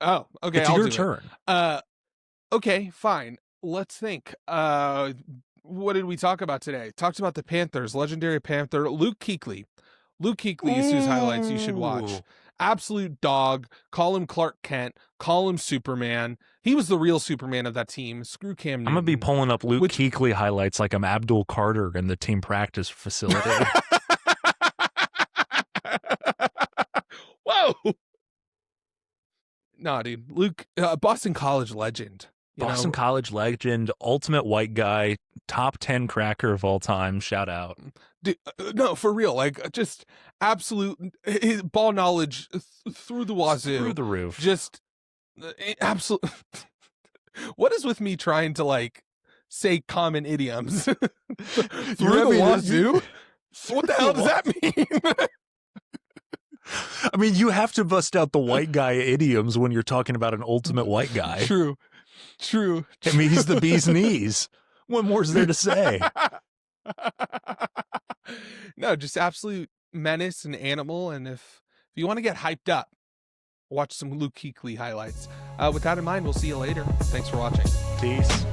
Speaker 3: Oh, okay.
Speaker 1: It's your turn.
Speaker 3: Okay, fine. Let's think. What did we talk about today? Talked about the Panthers, legendary Panther, Luke Kuechly. Luke Kuechly is whose highlights you should watch. Absolute dog. Call him Clark Kent. Call him Superman. He was the real Superman of that team. Screw Cam Newton.
Speaker 1: I'm going to be pulling up Luke Kuechly highlights like I'm Abdul Carter in the team practice facility.
Speaker 3: Whoa. Nah, dude. Luke, Boston College legend.
Speaker 1: Boston College legend, ultimate white guy, top 10 cracker of all time. Shout out.
Speaker 3: Dude, no, for real. Like, just absolute ball knowledge through the wazoo.
Speaker 1: Through the roof.
Speaker 3: Just absolute. What is with me trying to, like, say common idioms? Through the wazoo? What the hell does that mean?
Speaker 1: I mean, you have to bust out the white guy idioms when you're talking about an ultimate white guy.
Speaker 3: True.
Speaker 1: I mean, he's the bee's knees. What more is there to say?
Speaker 3: No, just absolute menace and animal. And if you want to get hyped up, watch some Luke Kuechly highlights. With that in mind, we'll see you later. Thanks for watching.
Speaker 1: Peace.